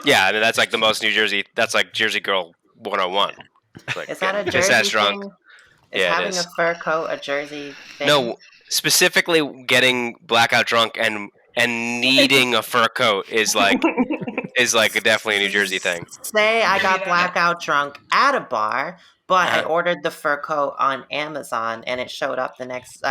Yeah, I mean that's like the most New Jersey. That's like Jersey Girl 101. Like, is that a Jersey thing? Is having a fur coat a Jersey thing? No, specifically getting blackout drunk and needing a fur coat is like definitely a New Jersey thing. Say I got blackout drunk at a bar, but I ordered the fur coat on Amazon and it showed up the next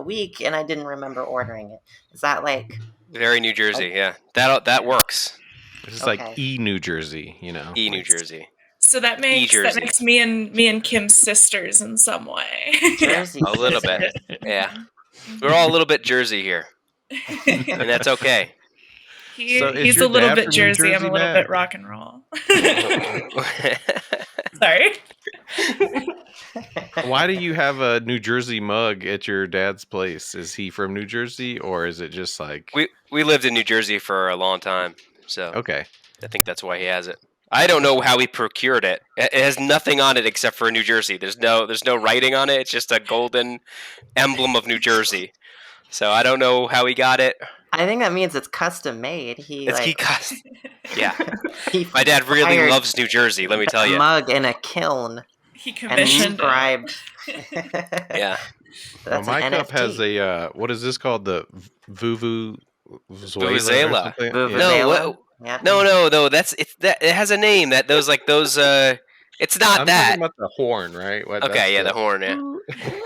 week and I didn't remember ordering it. Is that like very New Jersey? Yeah, that works. It's like New Jersey, you know. New Jersey. So that makes me and Kim sisters in some way. Jersey. A little bit. Yeah. We're all a little bit Jersey here. And that's okay. He's a little bit Jersey, I'm a little bit rock and roll. Sorry. Why do you have a New Jersey mug at your dad's place? Is he from New Jersey, or is it just like... We lived in New Jersey for a long time, so okay. I think that's why he has it. I don't know how he procured it. It has nothing on it except for New Jersey. There's no writing on it. It's just a golden emblem of New Jersey. So I don't know how he got it. I think that means it's custom made. Yeah. My dad really loves New Jersey, let me tell you. A mug in a kiln. He commissioned inscribed. Yeah. Well, my cup has a what is this called? The Vuvuzela. No. It has a name. It's not I'm that. talking about the horn, right? The horn. Yeah.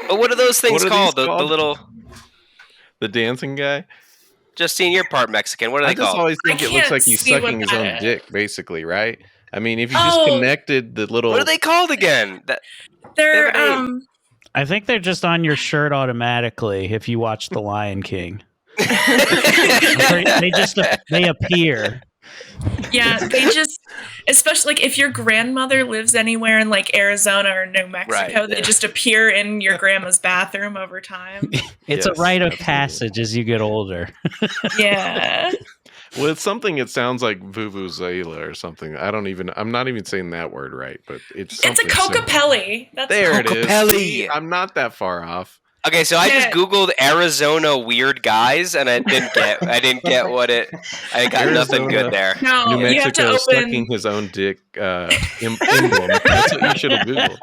But what are those things called? The little. The dancing guy. Justine, you're part Mexican. What are they called? I just always think it looks like he's sucking his own dick, basically, right? I mean, if you just connected the little... What are they called again? They're, I think they're just on your shirt automatically if you watch The Lion King. They appear. Yeah, they just, especially like if your grandmother lives anywhere in like Arizona or New Mexico, they just appear in your grandma's bathroom over time. It's a rite of passage as you get older. Yeah. Well, it's something. It sounds like vuvuzela or something. I'm not even saying that word right, but it's a cocapelli. There it is. See, I'm not that far off. Okay, so I just Googled Arizona weird guys, and I didn't get what it. I got nothing good there. No, New Mexico you have to sucking his own dick emblem. That's what you should have Googled.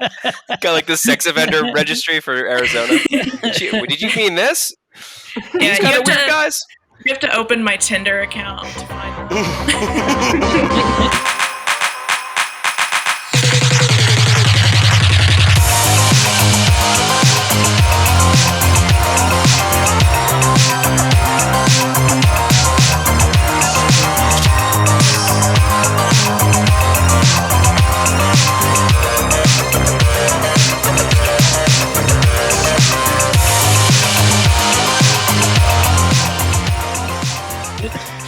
Got like the sex offender registry for Arizona. Did you mean this? Yeah, These kind of weird guys. You have to open my Tinder account to find them.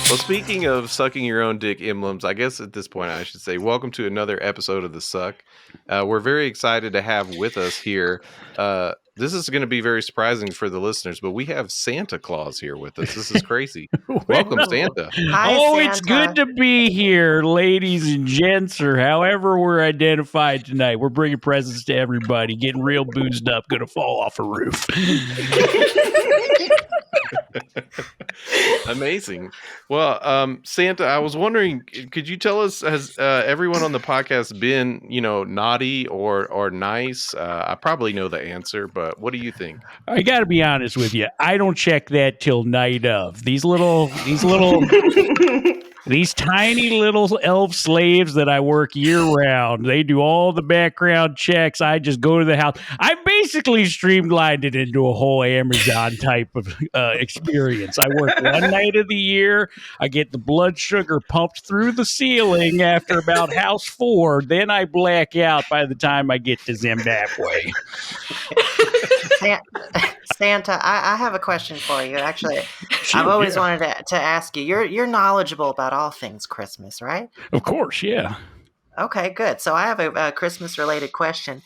Well, speaking of sucking your own dick emblems, I guess at this point I should say welcome to another episode of The Succ. We're very excited to have with us here. This is going to be very surprising for the listeners, but we have Santa Claus here with us. This is crazy. Welcome, Santa. Hi, Santa. It's good to be here, ladies and gents, or however we're identified tonight. We're bringing presents to everybody, getting real boozed up, going to fall off a roof. Amazing. Well, Santa, I was wondering, could you tell us, has everyone on the podcast been, naughty or nice? I probably know the answer, but what do you think? I got to be honest with you. I don't check that till night of. These tiny little elf slaves that I work year round, they do all the background checks. I just go to the house. I basically streamlined it into a whole Amazon type of experience. I work one night of the year. I get the blood sugar pumped through the ceiling after about house 4. Then I black out by the time I get to Zimbabwe. Santa, I have a question for you. Actually, I've always wanted to ask you. You're knowledgeable about all things Christmas, right? Of course, yeah. Okay, good. So I have a Christmas-related question.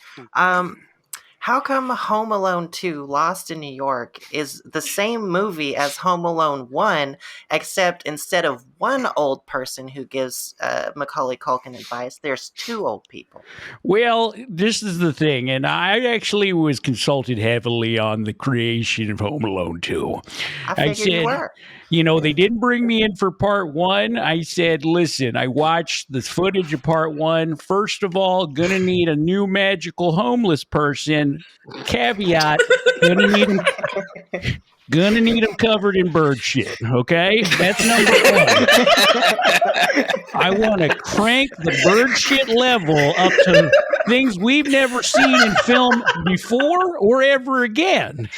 how come Home Alone 2 Lost in New York is the same movie as Home Alone 1, except instead of one old person who gives Macaulay Culkin advice, there's two old people? Well, this is the thing, and I actually was consulted heavily on the creation of Home Alone 2. I figured you were. You know, they didn't bring me in for part one. I said, listen, I watched the footage of part one. First of all, gonna need a new magical homeless person. Caveat, gonna need him covered in bird shit. Okay, that's number one. I want to crank the bird shit level up to things we've never seen in film before or ever again.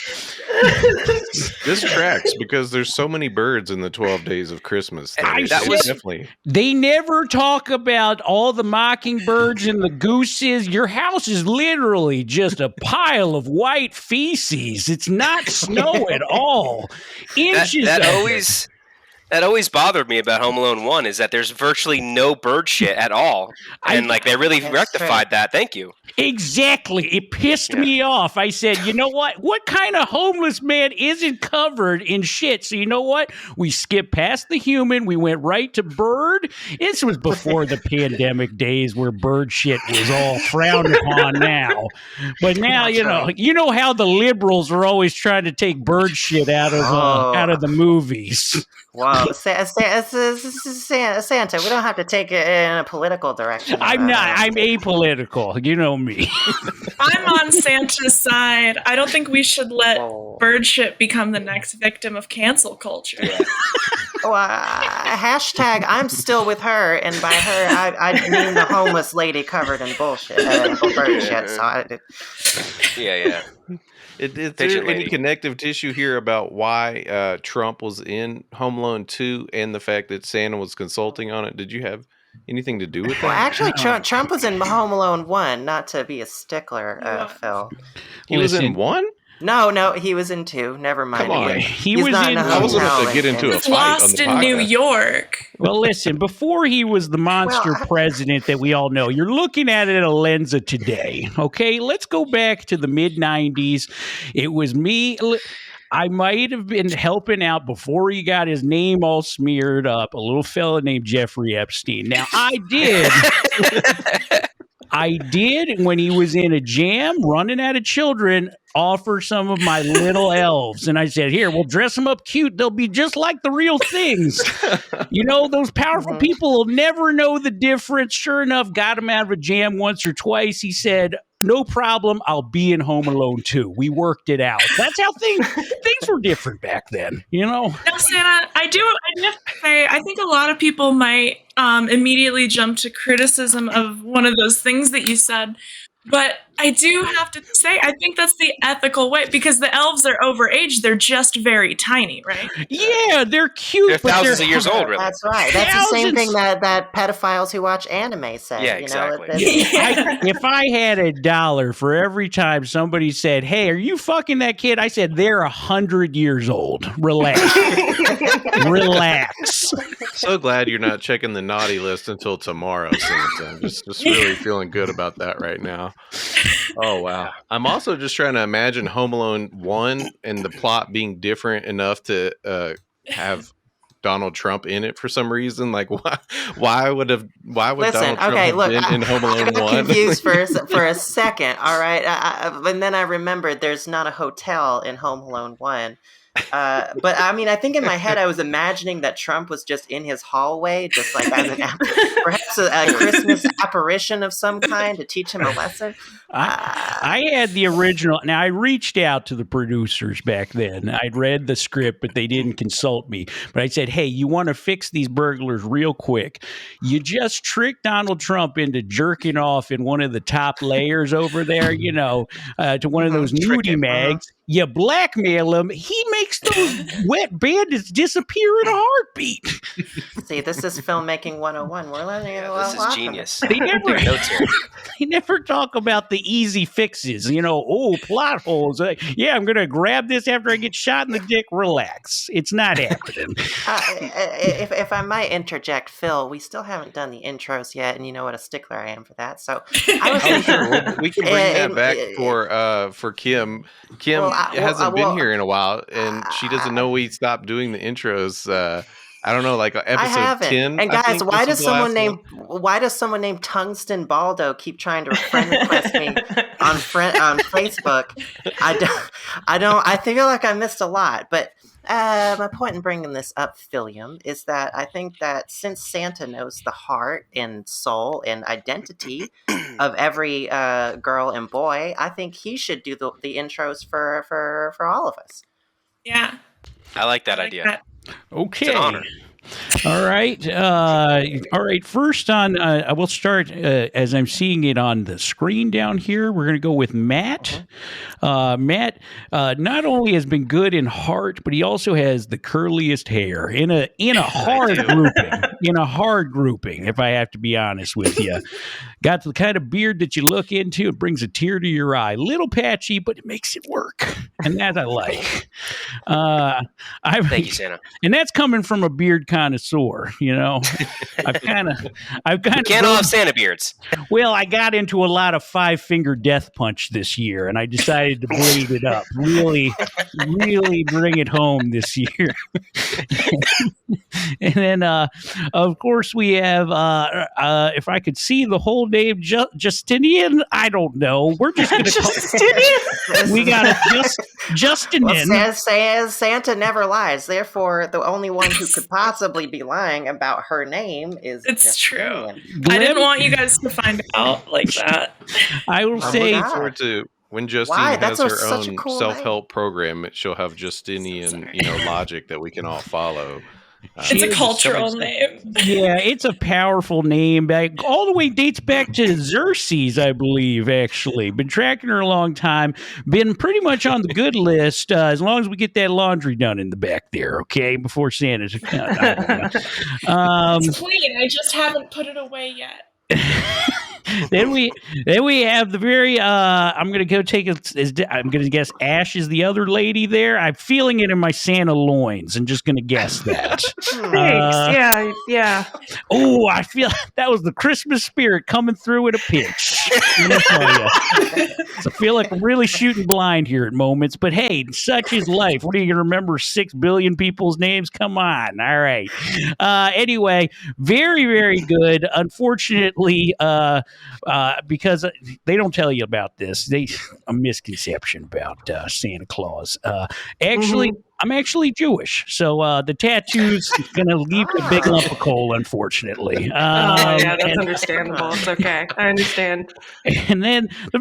This tracks because there's so many birds in the 12 days of Christmas. Definitely. They never talk about all the mockingbirds and the gooses. Your house is literally just a pile of white feces. It's not snow at all. Inches That always bothered me about Home Alone 1 is that there's virtually no bird shit at all. And they really rectified that. Thank you. Exactly. It pissed me off. I said, you know what? What kind of homeless man isn't covered in shit? So you know what? We skipped past the human. We went right to bird. This was before the pandemic days where bird shit was all frowned upon now. But now, you know how the liberals are always trying to take bird shit out of the movies. Wow, Santa, we don't have to take it in a political direction. I'm not. I'm apolitical. You know me. I'm on Santa's side. I don't think we should let bird shit become the next victim of cancel culture. Hashtag I'm still with her, and by her, I mean the homeless lady covered in bullshit. Bird shit. Yeah. Is there any connective tissue here about why Trump was in Home Alone 2 and the fact that Santa was consulting on it? Did you have anything to do with that? Well, actually, Trump was in Home Alone 1, not to be a stickler, Phil. He was in 1? No, he was in 2. Never mind. Come on. I wasn't about to get into a fight Lost on the in podcast. New York. Well, listen, before he was the monster president that we all know, you're looking at it in a lens of today, okay? Let's go back to the mid-'90s. It was me. I might have been helping out before he got his name all smeared up, a little fella named Jeffrey Epstein. Now, I did, when he was in a jam, running out of children, offer some of my little elves. And I said, here, we'll dress them up cute. They'll be just like the real things. You know, those powerful people will never know the difference. Sure enough, got him out of a jam once or twice. He said, no problem. I'll be in Home Alone 2. We worked it out. That's how things were different back then, you know? Now, Santa, I do have to say, I think a lot of people might immediately jump to criticism of one of those things that you said. But I do have to say, I think that's the ethical way, because the elves are overage. They're just very tiny, right? Yeah, they're cute. They're thousands of years old, really. That's right. That's the same thing that pedophiles who watch anime say. Yeah, exactly. If I had $1 for every time somebody said, hey, are you fucking that kid? I said, they're 100 years old. Relax. Relax. So glad you're not checking the naughty list until tomorrow, Santa. I'm just really feeling good about that right now. Oh, wow. I'm also just trying to imagine Home Alone 1 and the plot being different enough to have Donald Trump in it for some reason. Like, why would Donald Trump have been in Home Alone 1? I got confused for a second, all right? And then I remembered there's not a hotel in Home Alone 1. But I mean, I think in my head I was imagining that Trump was just in his hallway, just like as perhaps a Christmas apparition of some kind to teach him a lesson. I had the original. Now, I reached out to the producers back then. I'd read the script, but they didn't consult me. But I said, hey, you want to fix these burglars real quick. You just trick Donald Trump into jerking off in one of the top layers over there, you know, to one of those nudie mags. You blackmail him. He makes those wet bandits disappear in a heartbeat. See, this is filmmaking 101. We're learning this is genius. They never talk about the easy fixes. Plot holes. Yeah, I'm gonna grab this after I get shot in the dick. Relax, it's not happening. If I might interject, Phil, we still haven't done the intros yet, and you know what a stickler I am for that. So I was Oh, thinking, sure. Well, we can bring that back for Kim. Kim hasn't been here in a while, and she doesn't know we stopped doing the intros. I don't know, like I episode haven't. 10. And I guys, think why this does was the last why does someone named Tungsten Baldo keep trying to friend request me on Facebook? I feel like I missed a lot, but my point in bringing this up, Philium, is that I think that since Santa knows the heart and soul and identity of every girl and boy, I think he should do the intros for all of us. Yeah. I like that idea. Okay. It's an honor. All right. All right. First on, I will start as I'm seeing it on the screen down here. We're going to go with Matt. Matt not only has been good in heart, but he also has the curliest hair in a hard grouping. In a hard grouping, if I have to be honest with you. Got the kind of beard that you look into, it brings a tear to your eye. Little patchy, but it makes it work. And that I like. Thank you, Santa. And that's coming from a beard connoisseur, I've kind of Can't all have Santa beards. Well, I got into a lot of 5-finger death punch this year, and I decided to blade it up, really bring it home this year. And then, of course, we have, if I could see the whole name, Justinian. I don't know. We're just going to call Justinian. We got Justinian. Well, says Santa never lies. Therefore, the only one who could possibly be lying about her name is It's Justinian. true. I didn't want you guys to find out like that. I will say. looking forward to when Justine has her own self-help program. She'll have Justinian, logic that we can all follow. It's a cultural name. Yeah, it's a powerful name. All the way dates back to Xerxes, I believe, actually. Been tracking her a long time. Been pretty much on the good list as long as we get that laundry done in the back there, okay? Before Santa's. It's clean. I just haven't put it away yet. Then we have the very I'm gonna go take it. I'm gonna guess Ash is the other lady there. I'm feeling it in my Santa loins and just gonna guess that. Thanks. Yeah. Oh, I feel that was the Christmas spirit coming through at a pinch. Let me tell you. So I feel like I'm really shooting blind here at moments, but hey, such is life. What are you gonna remember 6 billion people's names? Come on. All right. Anyway, very, very good. Unfortunately, because they don't tell you about this, a misconception about Santa Claus. I'm actually Jewish, so the tattoo's going to leave a big lump of coal, unfortunately. That's understandable. It's okay. I understand. And then the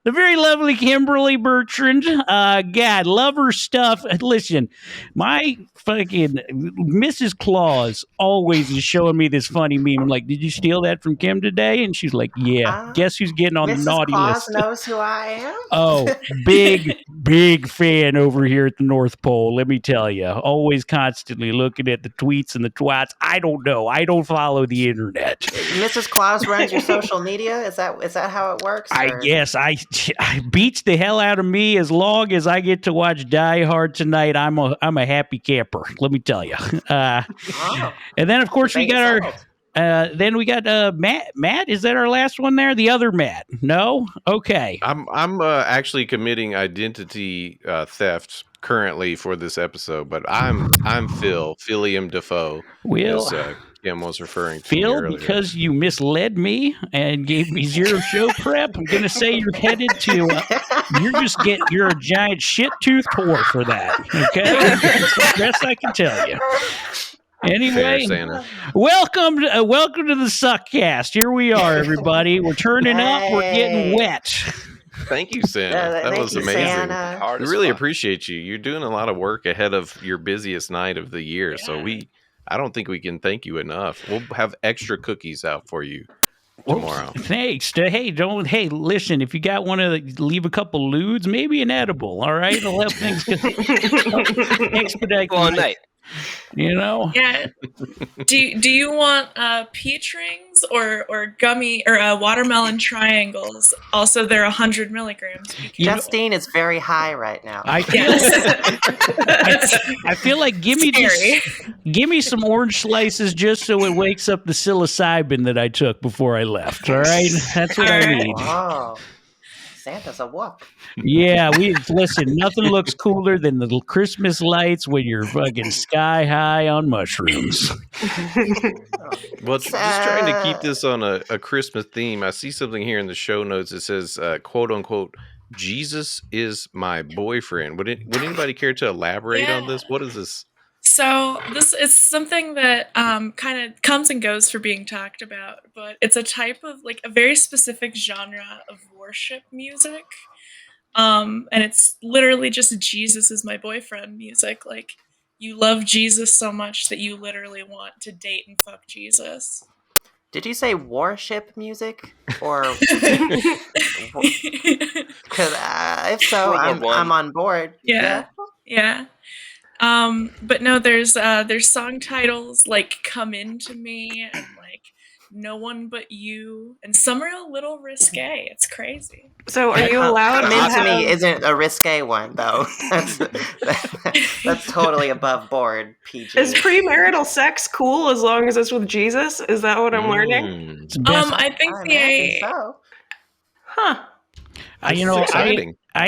very lovely Kimberly Bertrand. God, love her stuff. Listen, my fucking Mrs. Claus always is showing me this funny meme. I'm like, did you steal that from Kim today? And she's like, yeah. Guess who's getting on Mrs. the naughty Claus list? knows who I am. Oh, big fan over here at the North Pole. Let me tell you, always constantly looking at the tweets and the twats. I don't know. I don't follow the internet. Mrs. Claus runs your social media. Is that how it works? I guess I beats the hell out of me as long as I get to watch Die Hard tonight. I'm a happy camper. Let me tell you. And then of course we got Matt. Matt, is that our last one there? The other Matt? No. Okay. I'm actually committing identity theft currently for this episode, but I'm Philium Defoe. Well, as Kim was referring to Phil, earlier. because you misled me and gave me zero show prep, I'm gonna say you're headed to. You're a giant shit tooth whore for that. Okay, that's the best I can tell you. Anyway, welcome to the Suckcast. Here we are, everybody. We're turning up. We're getting wet. Thank you, Santa. That was amazing. Santa. We really appreciate you. You're doing a lot of work ahead of your busiest night of the year. Yeah. So I don't think we can thank you enough. We'll have extra cookies out for you tomorrow. Thanks. Hey, listen, if you leave a couple lewds, maybe an edible, all right? It'll help things expedite. Long night. Yeah. Do you want peach rings or gummy or watermelon triangles? Also, they're 100 milligrams. Justine is very high right now. I feel like give me some orange slices just so it wakes up the psilocybin that I took before I left. All right, that's what I need. Oh, Santa's a whoop. Yeah, listen. Nothing looks cooler than the Christmas lights when you're fucking sky high on mushrooms. Well, just trying to keep this on a Christmas theme. I see something here in the show notes. It says, "quote unquote." Jesus is my boyfriend. Would anybody care to elaborate on this? What is this? So this is something that kind of comes and goes for being talked about, but it's a type of like a very specific genre of worship music. And it's literally just Jesus is my boyfriend music. Like you love Jesus so much that you literally want to date and fuck Jesus. Did you say warship music? Or because if so, I'm on board. Yeah. But no, there's song titles like "Come Into Me" and like "No One But You," and some are a little risque. It's crazy. So, are you allowed? Come Into Me isn't a risque one though. That's totally above board. PG. Is premarital sex cool as long as it's with Jesus? Is that what I'm learning? I think so. Huh. I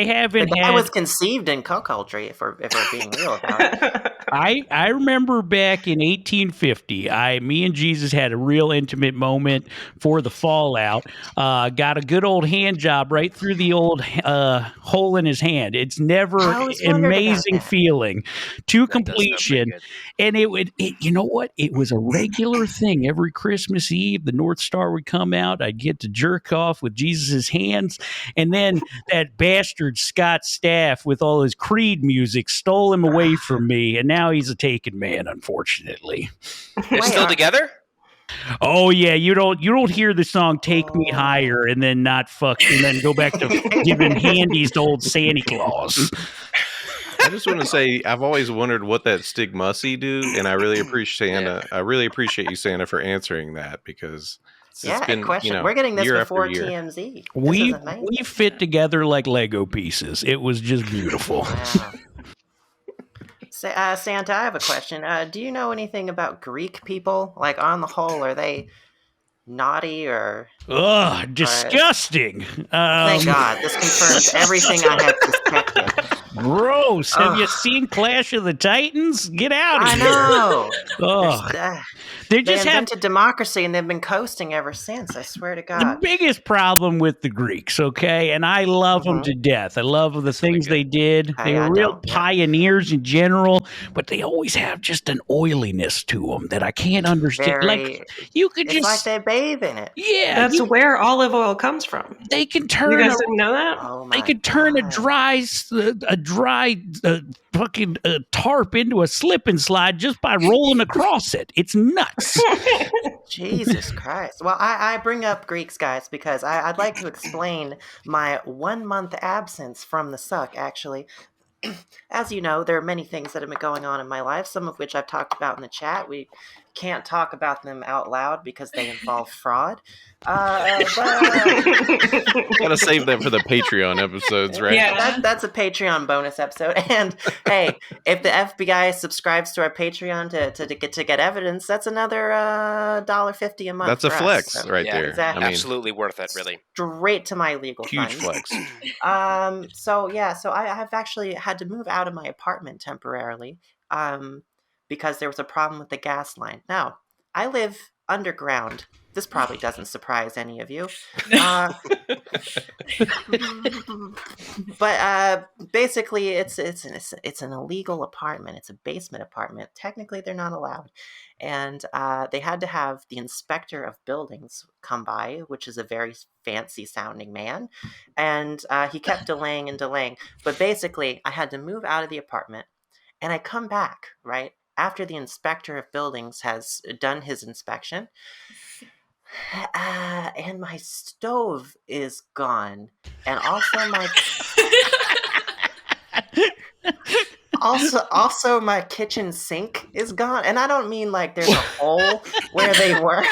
haven't. I was conceived in cuckoldry. If we're being real about it. I remember back in 1850, me and Jesus had a real intimate moment for the fallout. Got a good old hand job right through the old hole in his hand. It's never an amazing feeling to completion. And you know what? It was a regular thing. Every Christmas Eve, the North Star would come out. I'd get to jerk off with Jesus's hands. And then that bastard Scott Staff with all his Creed music stole him away from me. And now he's a taken man, unfortunately. They're still together? Oh yeah, you don't hear the song "Take Me Higher" and then not fuck and then go back to giving handies to old Santa Claus. I just want to say I've always wondered what that stigmussy do, and I really appreciate Santa. I really appreciate you, Santa, for answering that because it's been, question. We're getting this before TMZ. We fit together like Lego pieces. It was just beautiful. Wow. Santa, I have a question. Do you know anything about Greek people? Like, on the whole, are they naughty or... Ugh, disgusting. Thank God. This confirms everything I have suspected. Gross. Have you seen Clash of the Titans? Get out of here. I know. They invented democracy and they've been coasting ever since. I swear to God. The biggest problem with the Greeks, okay? And I love them to death. I love the things they did. They were real pioneers in general, but they always have just an oiliness to them that I can't understand. It's like they bathe in it. Yeah. That's where olive oil comes from. They can turn... You guys didn't know that? Oh they could turn a dry fucking tarp into a slip and slide just by rolling across it. It's nuts. Jesus Christ. Well, I bring up Greeks, guys, because I'd like to explain my 1 month absence from the Succ, actually. As you know, there are many things that have been going on in my life, some of which I've talked about in the chat. We can't talk about them out loud because they involve fraud. Gotta save them for the Patreon episodes, right? Yeah, that's a Patreon bonus episode. And hey, if the FBI subscribes to our Patreon to get evidence, that's another $1.50 a month. That's a flex right there. Exactly. Absolutely worth it, really. Straight to my legal huge funds. flex. So I've actually had to move out of my apartment temporarily. Because there was a problem with the gas line. Now, I live underground. This probably doesn't surprise any of you. But basically, it's an illegal apartment. It's a basement apartment. Technically, they're not allowed. And they had to have the inspector of buildings come by, which is a very fancy-sounding man. And he kept delaying and delaying. But basically, I had to move out of the apartment. And I come back, right? After the inspector of buildings has done his inspection, and my stove is gone, and also Also, my kitchen sink is gone, and I don't mean like there's a hole where they were.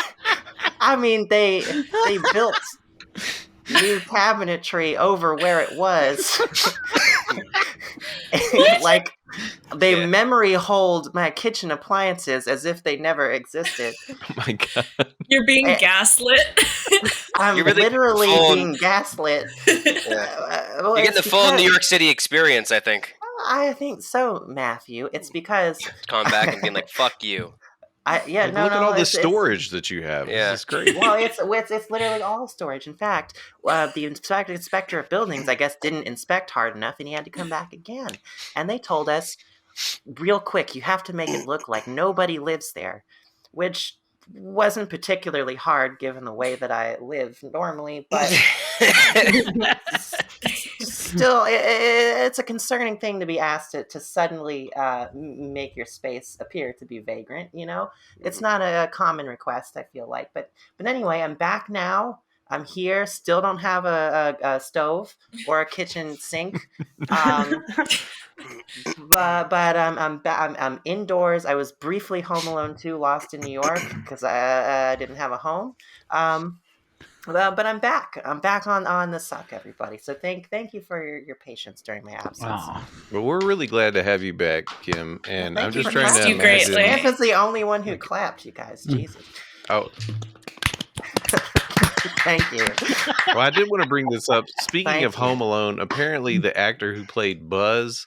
I mean they built new cabinetry over where it was. Like they memory hold my kitchen appliances as if they never existed. Oh my god! You're being gaslit. I'm You're really literally full- being gaslit. You're getting the full New York City experience, I think. I think so, Matthew. It's because Coming back and being like, "Fuck you." Look at all the storage that you have. Yeah. This is great. Well, it's literally all storage. In fact, the inspector of buildings, I guess, didn't inspect hard enough, and he had to come back again. And they told us, real quick, you have to make it look like nobody lives there, which wasn't particularly hard given the way that I live normally, but still, it's a concerning thing to be asked to suddenly make your space appear to be vagrant. You know, it's not a common request, I feel like. But anyway, I'm back now. I'm here. Still don't have a stove or a kitchen sink. But I'm indoors. I was briefly home alone too, lost in New York because I didn't have a home. But I'm back. I'm back on the Succ, everybody. So thank you for your patience during my absence. Well, we're really glad to have you back, Kim. And Thank I'm you just for trying to clapping. imagine. Greatly. Jeff is the only one who clapped, you guys. Jesus. Oh, Thank you. well, I did want to bring this up. Speaking Thank of you. Home Alone, apparently the actor who played Buzz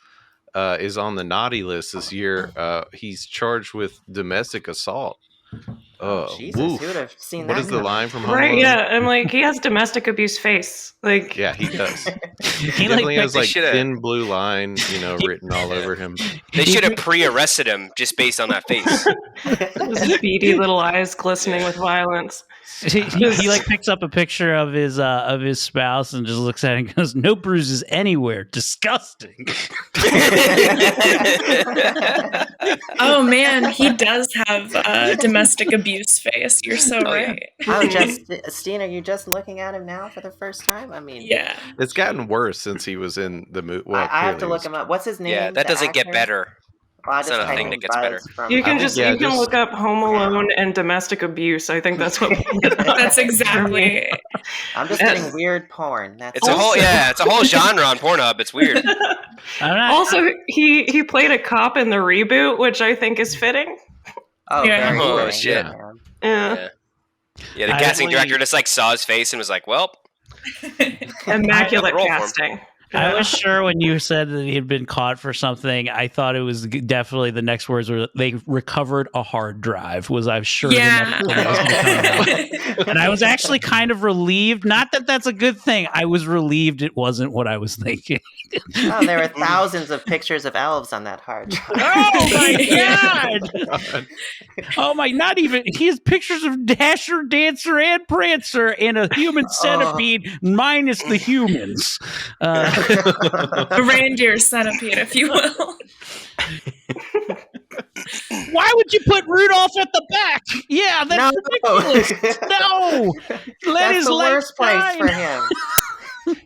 is on the naughty list this year. He's charged with domestic assault. Jesus, woof. who would have seen What that is the coming? line from Home Right? Alone? Yeah, I'm like, he has domestic abuse face. Like, Yeah, he does. He He definitely has like should've- thin blue line, written all over him. They should have pre-arrested him just based on that face. his beady little eyes glistening with violence. he like picks up a picture of his spouse and just looks at it and goes, "No bruises anywhere. Disgusting." Oh man, he does have domestic abuse face. You're so Oh, yeah. right. Oh, Justine, are you just looking at him now for the first time? I mean, Yeah. It's gotten worse since he was in the movie. Well, I have to clearly look him up. What's his name? Yeah, that the doesn't get actor? better. Well, I It's just not a typed thing in that gets Buzz better. from- You can think, just yeah, you can just- look up Home Alone and domestic abuse. I think that's what. That's exactly. I'm just getting weird porn. That's It's a whole it's a whole genre on Pornhub. It's weird. I'm not, Also, he played a cop in the reboot, which I think is fitting. Oh, Yeah. very Oh, fitting, shit. man. Yeah, Yeah, the I casting definitely- director just like saw his face and was like, "Well, immaculate roll for him. casting. I was sure when you said that he had been caught for something, I thought it was definitely the next words were they recovered a hard drive. Was I sure? Yeah. The next thing that was gonna come out. And I was actually kind of relieved. Not that that's a good thing. I was relieved it wasn't what I was thinking. Oh, there were thousands of pictures of elves on that hard drive. Oh my god! Oh my! Not even he has pictures of Dasher, Dancer, and Prancer, and a human centipede minus the humans. A reindeer centipede, if you will. Why would you put Rudolph at the back? Yeah, that's ridiculous. No, let That's his the light worst place shine. for him.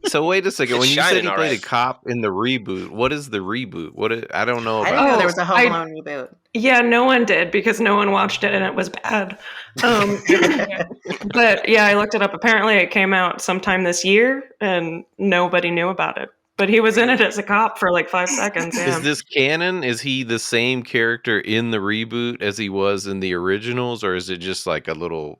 So wait a second. It's When you said shining he all played a right. cop in the reboot, what is the reboot? I don't know I about didn't know that. there was a Home I- Alone reboot. Yeah, no one did because no one watched it and it was bad. But yeah, I looked it up. Apparently, it came out sometime this year and nobody knew about it. But he was in it as a cop for like 5 seconds. Yeah. Is this canon? Is he the same character in the reboot as he was in the originals, or is it just like a little,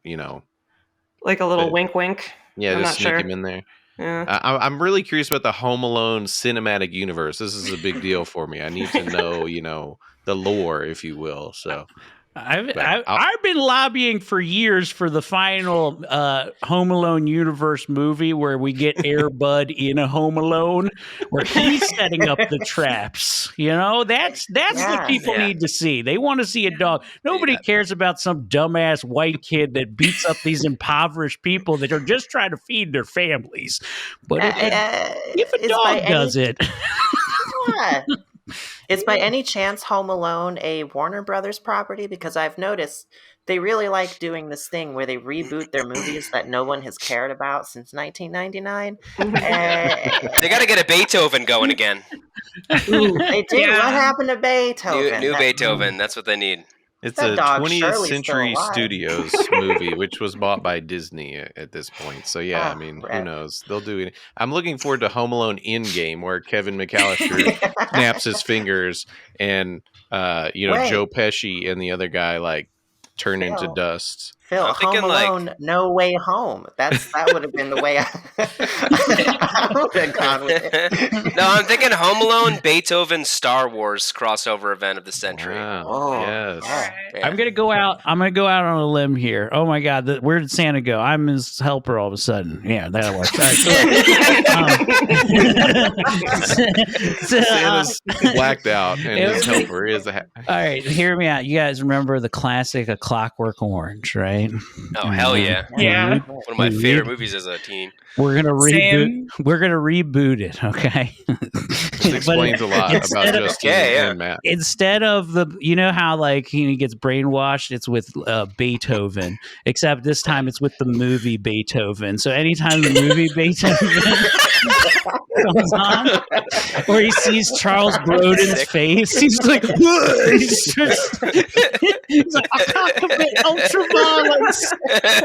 Like a little But- wink, wink. yeah, I'm just not sneak sure. him in there? Yeah. I'm really curious about the Home Alone cinematic universe. This is a big deal for me. I need to know, the lore, if you will. So I've I'll- been lobbying for years for the final Home Alone universe movie where we get Air Bud in a Home Alone, where he's setting up the traps. That's Yeah. what people need to see. They want to see a dog. Nobody cares about some dumbass white kid that beats up these impoverished people that are just trying to feed their families. But if a Is dog by any- does it, Yeah. Is by any chance Home Alone a Warner Brothers property? Because I've noticed they really like doing this thing where they reboot their movies that no one has cared about since 1999. they got to get a Beethoven going again." They do. Yeah. What happened to Beethoven? New That- Beethoven. That's what they need. It's That a dog 20th Shirley's still Century alive. Studios movie, which was bought by Disney at this point. So yeah, I Oh, mean, who right. knows? They'll do it. I'm looking forward to Home Alone Endgame, where Kevin McAllister snaps his fingers, and Wait. Joe Pesci and the other guy like turn into Phil. dust. Phil, I'm thinking, Home like- Alone, No Way Home. That would have been the way I would have gone with it. No, I'm thinking Home Alone, Beethoven, Star Wars crossover event of the century. Wow. Oh, Yes. yeah. Right. Yeah. I'm gonna go out on a limb here. Oh my God, where did Santa go? I'm his helper all of a sudden. Yeah, that works. All right, Santa's blacked out, and his helper is a. all right, hear me out. You guys remember the classic A Clockwork Orange, right? Oh, hell yeah. Yeah. One of my favorite movies as a teen. We're gonna reboot. Same. We're gonna reboot it. Okay. This explains a lot about instead of- Justin yeah. and Matt. Instead of how like he gets brainwashed, it's with Beethoven. Except this time it's with the movie Beethoven. So anytime the movie Beethoven comes on, or he sees Charles Grodin's Sick. face, he's like, he's like, I can't commit ultraviolence.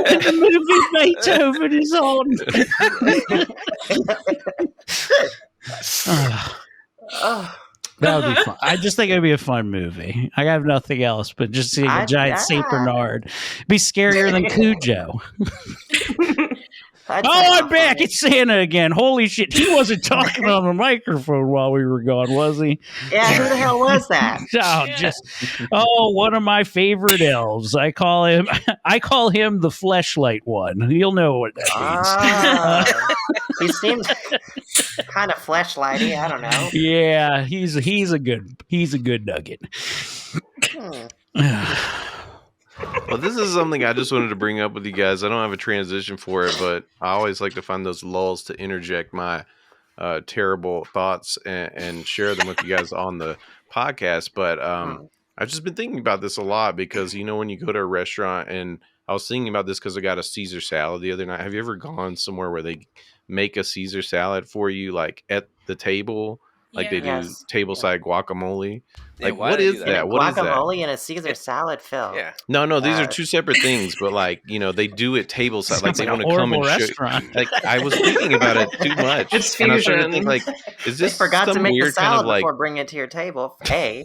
And the movie Beethoven is on. Oh, That would be fun. I just think it'd be a fun movie. I have nothing else but just seeing a giant Saint Bernard. It'd be scarier than Cujo. I'd Oh, say I'm how back. funny. It's Santa again. Holy shit. He wasn't talking on the microphone while we were gone, was he? Yeah, who the hell was that? One of my favorite elves. I call him the fleshlight one. You'll know what that means. Ah, he seems kind of fleshlighty. I don't know. Yeah, he's a good nugget. Well, this is something I just wanted to bring up with you guys. I don't have a transition for it, but I always like to find those lulls to interject my terrible thoughts and share them with you guys on the podcast. But I've just been thinking about this a lot because, when you go to a restaurant, and I was thinking about this because I got a Caesar salad the other night. Have you ever gone somewhere where they make a Caesar salad for you, like at the table? Like they do Yes. tableside guaguacamole. Yeah, Like, why what do they is do that? that? What is that? Guacamole and a Caesar salad, Phil. Yeah. No, these are two separate things. But like, they do it tableside. Like Sounds they like want a to come horrible and show. restaurant. Like I was thinking about it too much. It's And I started to fusion. think, like, is They this forgot to some make the weird kind salad of like? before bringing it to your table. Hey.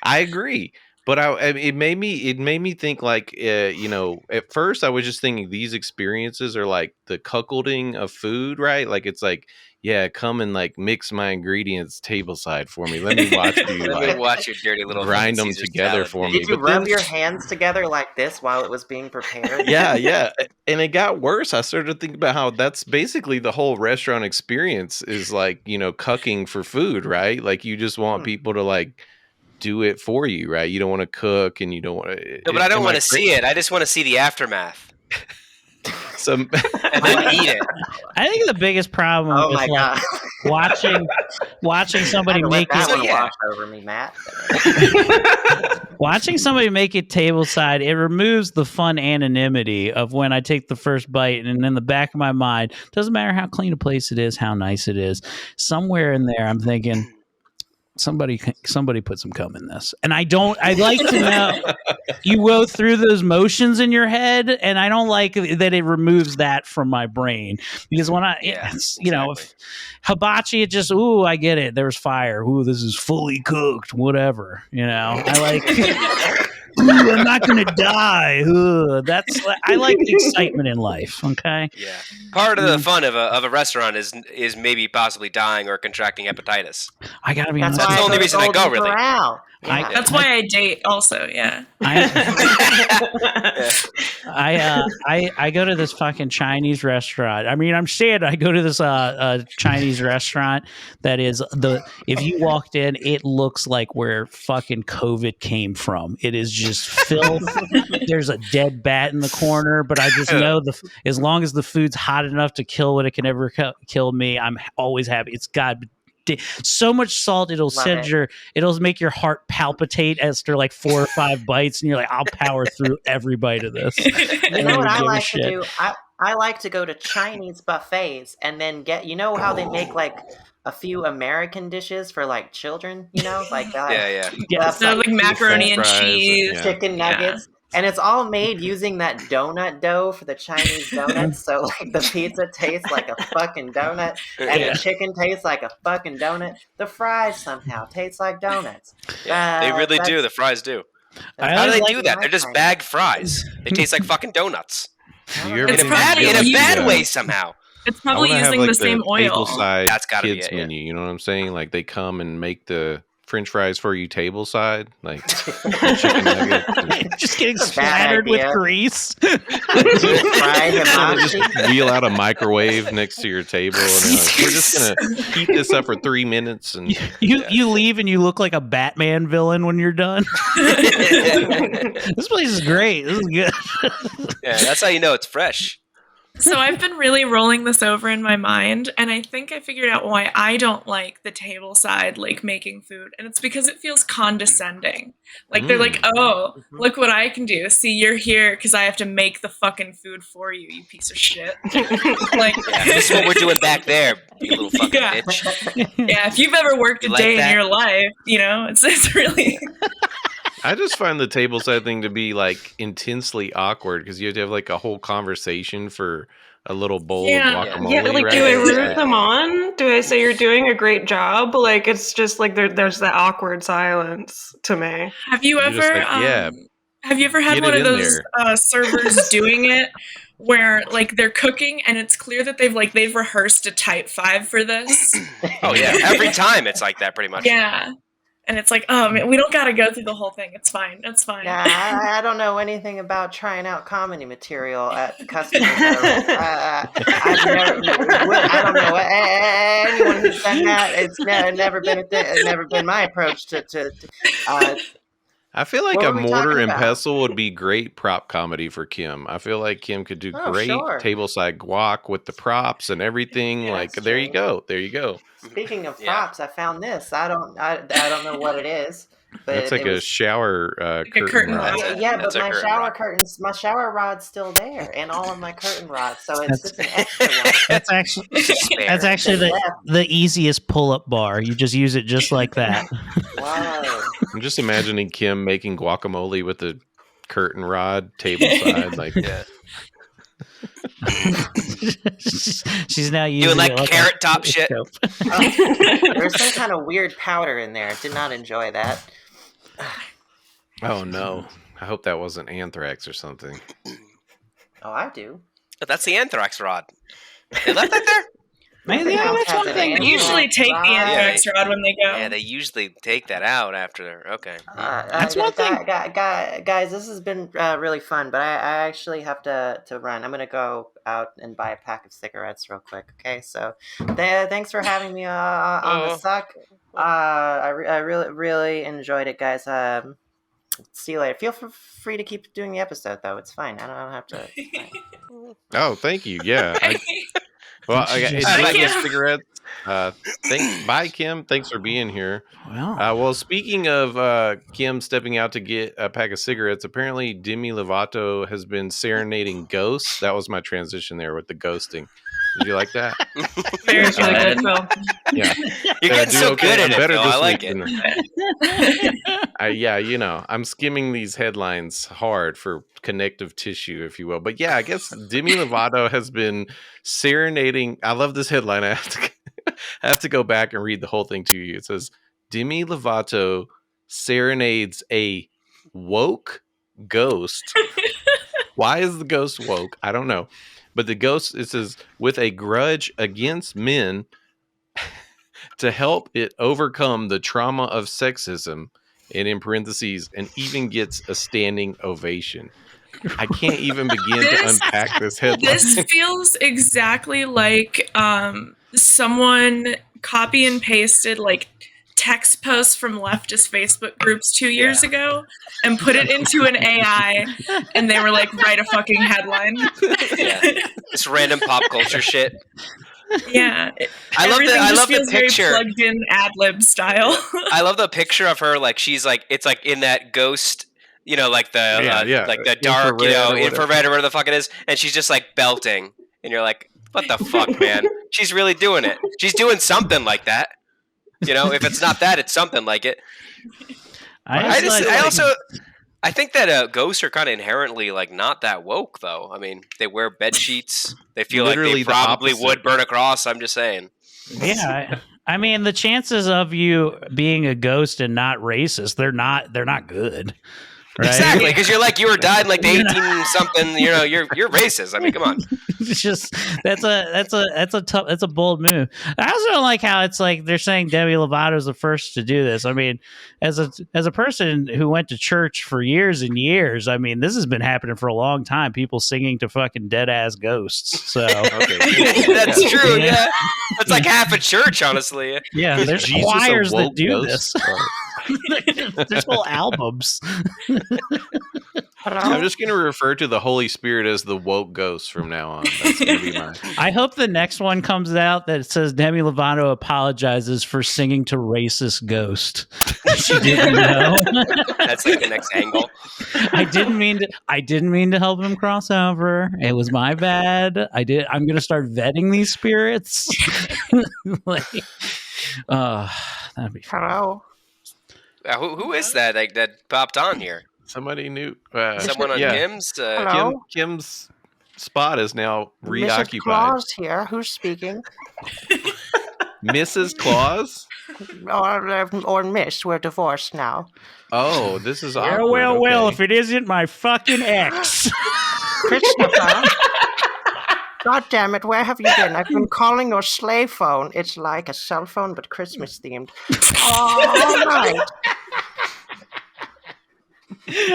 I agree, but it made me think like, at first I was just thinking these experiences are like the cuckolding of food, right? Like it's like, yeah, come and like mix my ingredients tableside for me. Let me watch you Let me like watch your dirty little grind them Caesar together salad for thing. me. Did you But then- rub your hands together like this while it was being prepared? yeah, and it got worse. I started to think about how that's basically the whole restaurant experience is like, cucking for food, right? Like you just want people to like do it for you, right? You don't want to cook, and you don't want to. No, but I don't want to see it. I just want to see the aftermath Some and then eat it. I think the biggest problem Oh with my god! watching somebody I had to let make that it one yeah. wash over me, Matt. watching somebody make it tableside, it removes the fun anonymity of when I take the first bite, and in the back of my mind, doesn't matter how clean a place it is, how nice it is, somewhere in there I'm thinking somebody put some cum in this. And I like to know you go through those motions in your head, and I don't like that it removes that from my brain, because when if hibachi, it just, I get it, there's fire, this is fully cooked, whatever, I like I'm not gonna die. I like the excitement in life. Okay. Yeah. Part of the fun of a restaurant is maybe possibly dying or contracting hepatitis. I gotta be That's honest. why the I only go reason I go, Golden really. Corral. I- Yeah. That's why I date also, yeah. I go to this fucking Chinese restaurant. I mean, I'm saying I go to this Chinese restaurant that is if you walked in, it looks like where fucking COVID came from. It is just filth. There's a dead bat in the corner, but I just know as long as the food's hot enough to kill what it can ever kill me, I'm always happy. It's got so much salt, it'll make your heart palpitate after like 4 or 5 bites, and you're like, I'll power through every bite of this. You know what I give a like to shit. do? I like to go to Chinese buffets and then get, how they make like a few American dishes for like children, you know, like Yeah. Yes. So like macaroni and French fries, cheese. yeah. chicken nuggets. And it's all made using that donut dough for the Chinese donuts. So like the pizza tastes like a fucking donut, and the chicken tastes like a fucking donut. The fries somehow taste like donuts. Yeah, they really do. That's- The fries do. I How do they like do that? my They're just Chinese. bagged fries. They taste like fucking donuts I Do don't you know. ever It's in a think bad you'd in get, a probably bad like, way somehow. It's I probably want to have using like the same oil. tableside That's gotta be kids it, yeah. menu. You know what I'm saying? Like they come and make the French fries for you tableside, like chicken nuggets. And Just getting That's a bad splattered with idea. grease. Deep fried just hibachi. wheel out a microwave next to your table, and they're like, we're just gonna heat this up for 3 minutes. And You leave and you look like a Batman villain when you're done. This place is great. This is good. Yeah, that's how you know it's fresh. So I've been really rolling this over in my mind, and I think I figured out why I don't like the table side, like making food, and it's because it feels condescending. Like they're like, "Oh, look what I can do. See, you're here because I have to make the fucking food for you, you piece of shit." Like, Yeah, this is what we're doing back there, you little fucking Yeah. bitch. yeah, if you've ever worked a You like day in that? your life, you know, it's really I just find the tableside thing to be like intensely awkward because you have to have like a whole conversation for a little bowl Yeah. of guacamole. Yeah, like, right? do I Yeah. root them on? Do I say you're doing a great job? Like, it's just like there's that awkward silence to me. Have you You're ever just like, yeah, have you ever had get one it of in those there. servers doing it where like they're cooking and it's clear that they've rehearsed a type 5 for this? Oh yeah, every time it's like that, pretty much. Yeah. And it's like, oh man, we don't got to go through the whole thing. It's fine. It's fine. Yeah, I don't know anything about trying out comedy material at customers. I've never, I don't know anyone who's done that. It's never been never been my approach to I feel like What a were we mortar talking and about? pestle would be great prop comedy for Kim. I feel like Kim could do Oh, great sure. tableside guac with the props and everything. Yeah, like that's there you true. go, there you go. Speaking of Yeah. props, I found this. I don't know what it is, but That's like it a was, shower a curtain curtain rod. rod. yeah, yeah, That's but a my curtain shower rod. curtains, my shower rod's still there, and all of my curtain rods. So it's That's- just an extra one. That's actually Spare. that's actually They the easiest pull-up bar. You just use it just like that. Wow. I'm just imagining Kim making guacamole with the curtain rod tableside. Like Yeah. She's now using Doing like it carrot top shit. There's some kind of weird powder in there. Did not enjoy that. oh no, I hope that wasn't anthrax or something. Oh, I do. But that's the anthrax rod. They left that there? Maybe Nothing else that's has one an thing. They usually take the rod. anthrax rod when they go. Yeah, they usually take that out after. Okay. That's one thing. Guys, this has been really fun, but I actually have to run. I'm gonna go out and buy a pack of cigarettes real quick. Okay, so thanks for having me on the Succ. I really enjoyed it, guys. See you later. Feel free to keep doing the episode, though. It's fine. I don't have to. It's fine. Oh, thank you. Yeah. Well, I Just- enjoy Yeah. those cigarettes. Bye, Kim. Thanks for being here. Well, Well, speaking of Kim stepping out to get a pack of cigarettes, apparently Demi Lovato has been serenading ghosts. That was my transition there with the ghosting. Did you like that? Very It's really good. good, Phil. Yeah. You're Did I getting do so okay? good at I'm it, better Phil. this I like week it. than- yeah, you know, I'm skimming these headlines hard for connective tissue, if you will. But yeah, I guess Demi Lovato has been serenading. I love this headline. I have to go back and read the whole thing to you. It says Demi Lovato serenades a woke ghost. Why is the ghost woke? I don't know. But the ghost, it says, with a grudge against men to help it overcome the trauma of sexism, and in parentheses, and even gets a standing ovation. I can't even begin to This- unpack this headline. This feels exactly like someone copy and pasted like text posts from leftist Facebook groups 2 years ago and put it into an AI, and they were like, write a fucking headline. Yeah. This random pop culture shit. Yeah, I love the everything I just love the feels very picture. plugged in ad lib style. I love the picture of her. Like she's like it's like in that ghost. You know, like the like the dark, Infrared or whatever. infrared or whatever the fuck it is, and she's just like belting, and you're like, what the fuck, man? she's really doing it. She's doing something like that. You know, if it's not that, it's something like it. I think that ghosts are kind of inherently like not that woke, though. I mean, they wear bed sheets. They feel Literally like they the probably opposite. would burn a cross. I'm just saying. Yeah, I mean, the chances of you being a ghost and not racist, they're not good. Right? Exactly, because you're like you were died in like the 18 something. You know, you're racist. I mean, come on. It's just that's a bold move. I also don't like how it's like they're saying Demi Lovato is the first to do this. I mean, as a person who went to church for years and years, I mean, this has been happening for a long time. People singing to fucking dead ass ghosts. So That's true. Yeah, that's like half a church, honestly. Yeah, there's Jesus choirs a that woke do ghost? this. There's whole albums. I'm just going to refer to the Holy Spirit as the woke ghost from now on. That's going to be mine. I hope the next one comes out that says Demi Lovato apologizes for singing to racist ghost. She didn't know. That's like the next angle. I didn't mean to help him cross over. It was my bad. I'm going to start vetting these spirits. That'd be fun. Hello. Who is that? Like that popped on here? Somebody new. Someone on Kim's. Hello? Kim's spot is now Mrs. reoccupied. Claus here. Who's speaking? Mrs. Claus? Or Miss. We're divorced now. Oh, this is Yeah, awkward. well, Okay. if it isn't my fucking ex. Christopher. God damn it, where have you been? I've been calling your slave phone. It's like a cell phone, but Christmas themed. All night.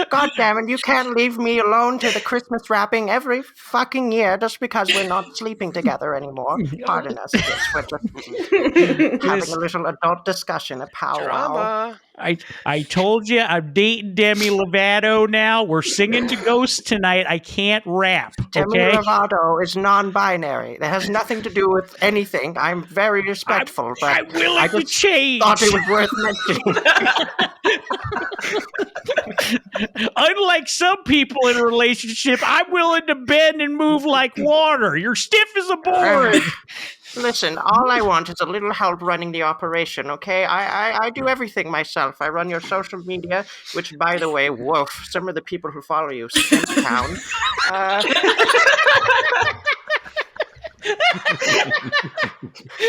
God damn it, you can't leave me alone to the Christmas wrapping every fucking year just because we're not sleeping together anymore. Pardon us, yes, we're just having a little adult discussion, a powwow. Drama. I told you I'm dating Demi Lovato now. We're singing to ghosts tonight. I can't rap. Demi Okay. Lovato is non-binary. It has nothing to do with anything. I'm very respectful, I'm but willing I to just change. thought it was worth mentioning. Unlike some people in a relationship, I'm willing to bend and move like water. You're stiff as a board. Listen, all I want is a little help running the operation, okay? I do everything myself. I run your social media, which, by the way, woof, some of the people who follow you, town.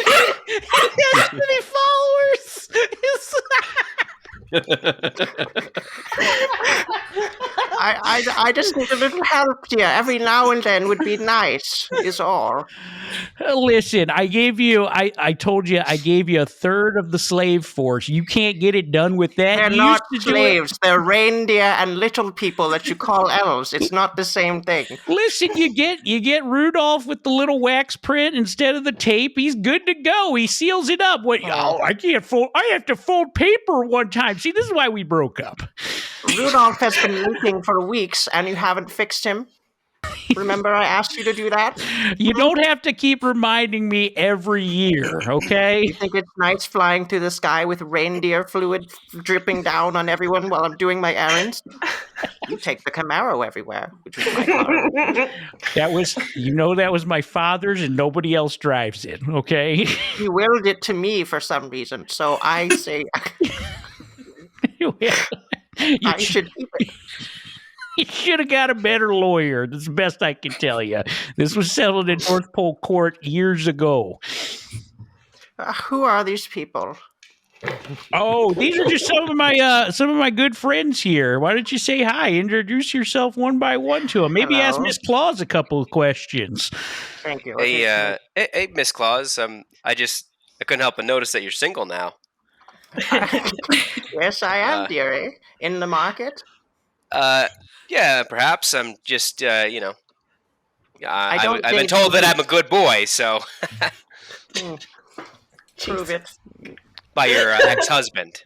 How many followers? I just need a little help here. Every now and then would be nice, is all. Listen, I told you I gave you a third of the slave force. You can't get it done with that. They're You not used to do it- slaves. They're reindeer and little people that you call elves. It's not the same thing. Listen, you get Rudolph with the little wax print instead of the tape. He's good to go. He seals it up. What? Oh, I can't fold. I have to fold paper one time. See, this is why we broke up. Rudolph has been leaking for weeks, and you haven't fixed him. Remember I asked you to do that? You don't have to keep reminding me every year, okay? You think it's nice flying through the sky with reindeer fluid dripping down on everyone while I'm doing my errands? You take the Camaro everywhere, which was my car. That was my father's, and nobody else drives it, okay? He willed it to me for some reason, so I say I should keep it. You should have got a better lawyer. That's the best I can tell you. This was settled in North Pole Court years ago. Who are these people? Oh, these are just some of my good friends here. Why don't you say hi? Introduce yourself one by one to them. Maybe ask Hello. Miss Claus a couple of questions. Thank you. Hey, Miss Claus. I couldn't help but notice that you're single now. Yes, I am, dearie. In the market? Yeah, perhaps. I'm just, I've don't been think told you- that I'm a good boy, so Prove it. by your ex-husband.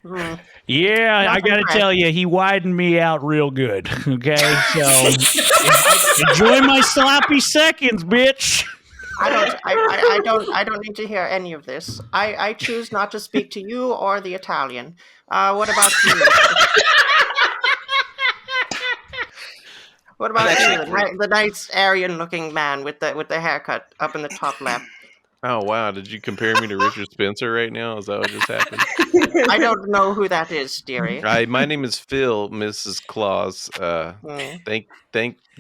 Hmm. Yeah, I Nothing got to right. tell you, he widened me out real good. Okay, so enjoy my sloppy seconds, bitch. I don't need to hear any of this. I choose not to speak to you or the Italian. What about you? What about actually you, the nice Aryan-looking man with the haircut up in the top left? Oh wow! Did you compare me to Richard Spencer right now? Is that what just happened? I don't know who that is, dearie. Hi, my name is Phil, Mrs. Claus. Mm.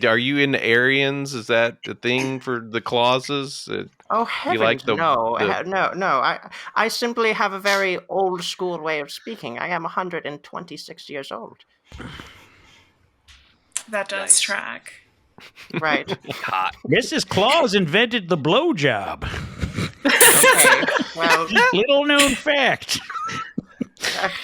Are you into Aryans? Is that the thing for the clauses? Oh heavens, like the- no, the- no! I simply have a very old school way of speaking. I am 126 years old. That does Nice. track. Right. Hot. Mrs. Claus invented the blowjob. Okay. Well, Little known fact.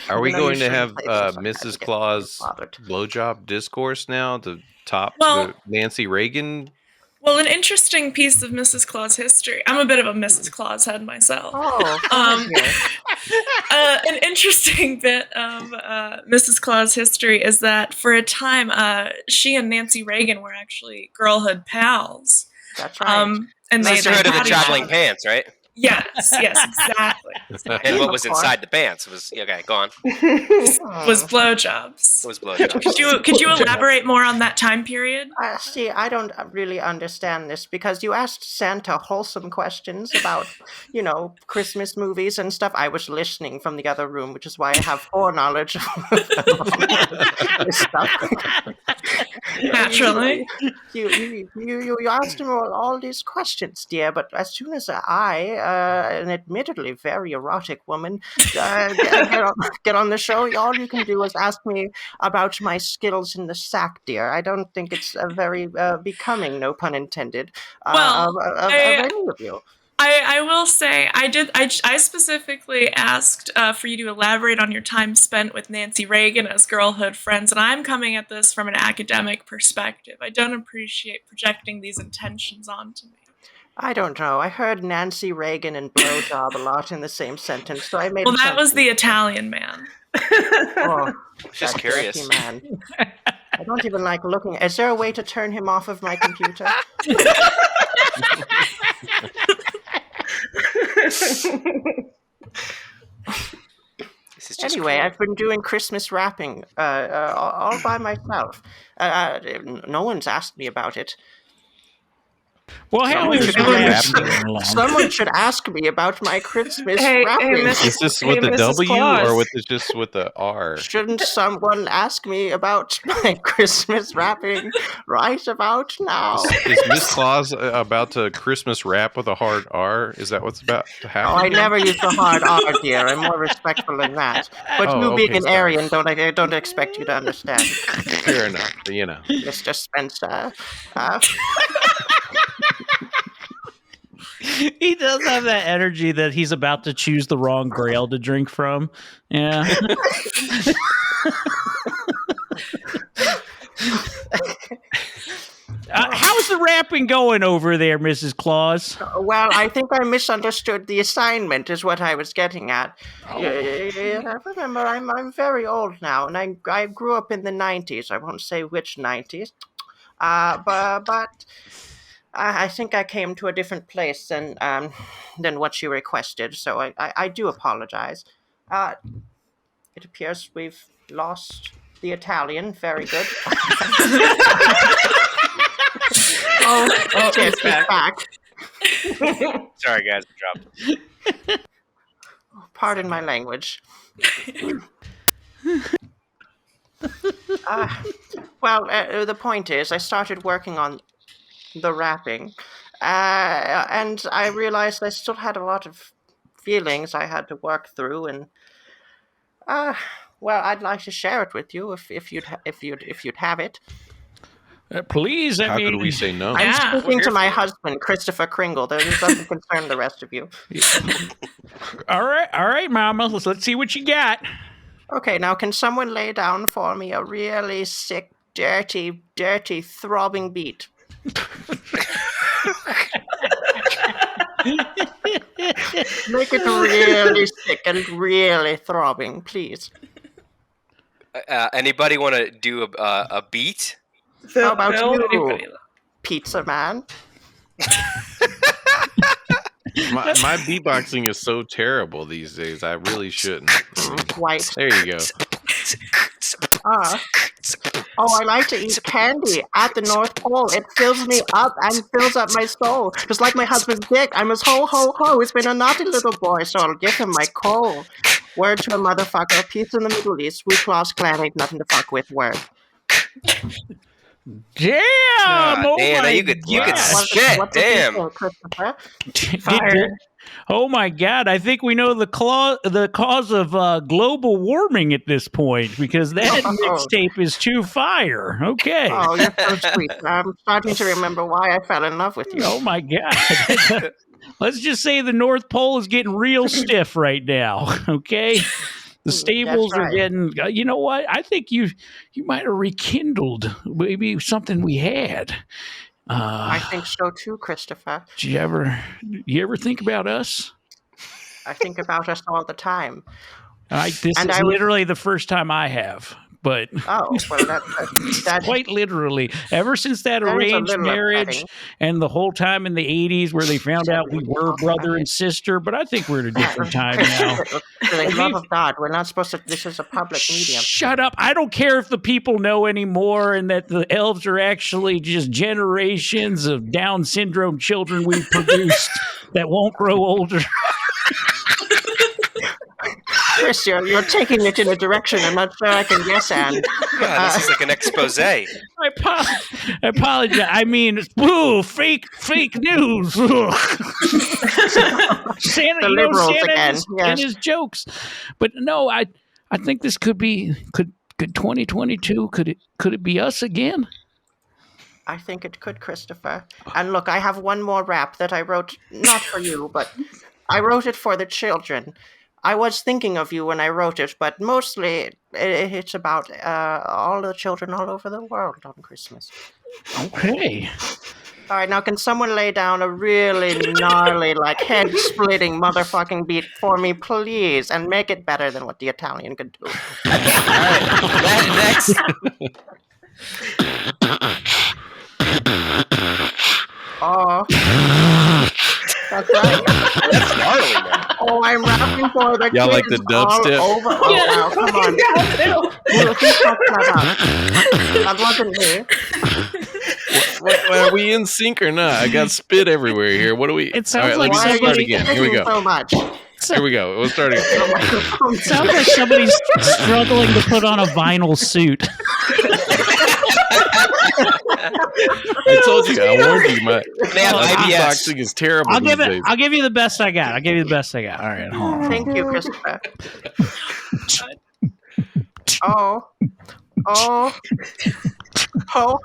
Are we you know, you going to shouldn't have play this on Mrs. that, get Claus bothered. blowjob discourse now to top Well- the Nancy Reagan? Well, an interesting piece of Mrs. Claus history. I'm a bit of a Mrs. Claus head myself. Oh, An interesting bit of Mrs. Claus history is that for a time, she and Nancy Reagan were actually girlhood pals. that's right. And they Sisterhood of the had traveling each- pants, right? Yes, exactly. And what Of was course. inside the pants was okay. Go on. Was blowjobs. Was blowjobs. Could you elaborate more on that time period? See, I don't really understand this because you asked Santa wholesome questions about, Christmas movies and stuff. I was listening from the other room, which is why I have foreknowledge of this stuff. Naturally. You asked him all these questions, dear, but as soon as I, an admittedly very erotic woman, get on the show, all you can do is ask me about my skills in the sack, dear. I don't think it's very becoming, no pun intended, Well, of any of you. I will say I specifically asked for you to elaborate on your time spent with Nancy Reagan as girlhood friends, and I'm coming at this from an academic perspective. I don't appreciate projecting these intentions onto me. I don't know. I heard Nancy Reagan and blowjob a lot in the same sentence, so I made. Well, that was the Italian man. Oh, Just that curious. dirty man. I don't even like looking. Is there a way to turn him off of my computer? This is just Anyway, cruel. I've been doing Christmas wrapping all by myself. No one's asked me about it. Well, how is Someone wrapping should- going along? Someone should ask me about my Christmas Hey, wrapping. Miss- Is this Hey, with the Mrs. W Claus. or just with the R? Shouldn't someone ask me about my Christmas wrapping right about now? Is Miss Claus about to Christmas rap with a hard R? Is that what's about to Oh, happen? I never use the hard R, dear. I'm more respectful than that. But Oh, you being okay, an sorry. Aryan, I don't expect you to understand, Fair enough. Mr. Spencer. He does have that energy that he's about to choose the wrong grail to drink from. Yeah. How's the rapping going over there, Mrs. Claus? Well, I think I misunderstood the assignment, is what I was getting at. Yeah, remember, I'm very old now, and I grew up in the 90s. I won't say which 90s. But I think I came to a different place than what you requested, so I do apologize. It appears we've lost the Italian. Very good. Oh, yes, he's back. Sorry, guys, I dropped. Pardon my language. The point is, I started working on the wrapping, and I realized I still had a lot of feelings I had to work through, and I'd like to share it with you if you'd have it. Please, How could we say no? Yeah. I'm we're speaking here to my for it. husband, Christopher Kringle. There doesn't concern the rest of you. All right, Mama. Let's see what you got. Okay, now can someone lay down for me a really sick, dirty, throbbing beat? Make it really sick and really throbbing, please. Anybody want to do a beat? How about you, Anybody- pizza man? My beatboxing is so terrible these days. I really shouldn't. Quite. There you go. Oh, I like to eat candy at the North Pole. It fills me up and fills up my soul. Just like my husband's dick. I'm his ho, ho, ho. He's been a naughty little boy, so I'll give him my coal. Word to a motherfucker. Peace in the Middle East. Sweet Claus clan ain't nothing to fuck with. Word. Damn! Damn, you could shit. What did you Damn. think, Christopher? Fire. Oh my God! I think we know the cause of global warming at this point because that mixtape is too fire. Okay. Oh, you're so sweet. I'm starting to remember why I fell in love with you. Oh my God! Let's just say the North Pole is getting real stiff right now. Okay. The stables are getting. You know what? I think you might have rekindled maybe something we had. I think so too, Christopher. Did you ever think about us? I think about us all the time. This is literally the first time I have. But well, that's quite literally, ever since that arranged marriage and the whole time in the 80s where they found out we were brother and sister, but I think we're at a different time now. For the love of God, we're not supposed to, this is a public medium. Shut up. I don't care if the people know anymore and that the elves are actually just generations of Down syndrome children we've produced that won't grow older. Chris, you're taking it in a direction I'm not sure I can guess at. God, this is like an expose. I apologize. I mean, boo, fake news. Santa, and his jokes. But no, I think this could 2022, could it be us again? I think it could, Christopher. And look, I have one more rap that I wrote, not for you, but I wrote it for the children. I was thinking of you when I wrote it, but mostly it's about all the children all over the world on Christmas. Okay. All right, now can someone lay down a really gnarly, like head-splitting motherfucking beat for me, please, and make it better than what the Italian could do. All right, next. Oh, that's right. That's gnarly, man. Oh, I'm rapping for the Y'all kids like the dubstep? all over. Oh, wow, come on. Who fucked that up? That wasn't me. What, are we in sync or not? I got spit everywhere here. What do we? It sounds all right, like let me start somebody- again. Here we go. So much. Here we go. We'll start again. It sounds like somebody's struggling to put on a vinyl suit. I told you. I warned you. My IBS. boxing is terrible I'll these give it. days. I'll give you the best I got. All right, hold on. Thank you, Christopher. Oh. Ho,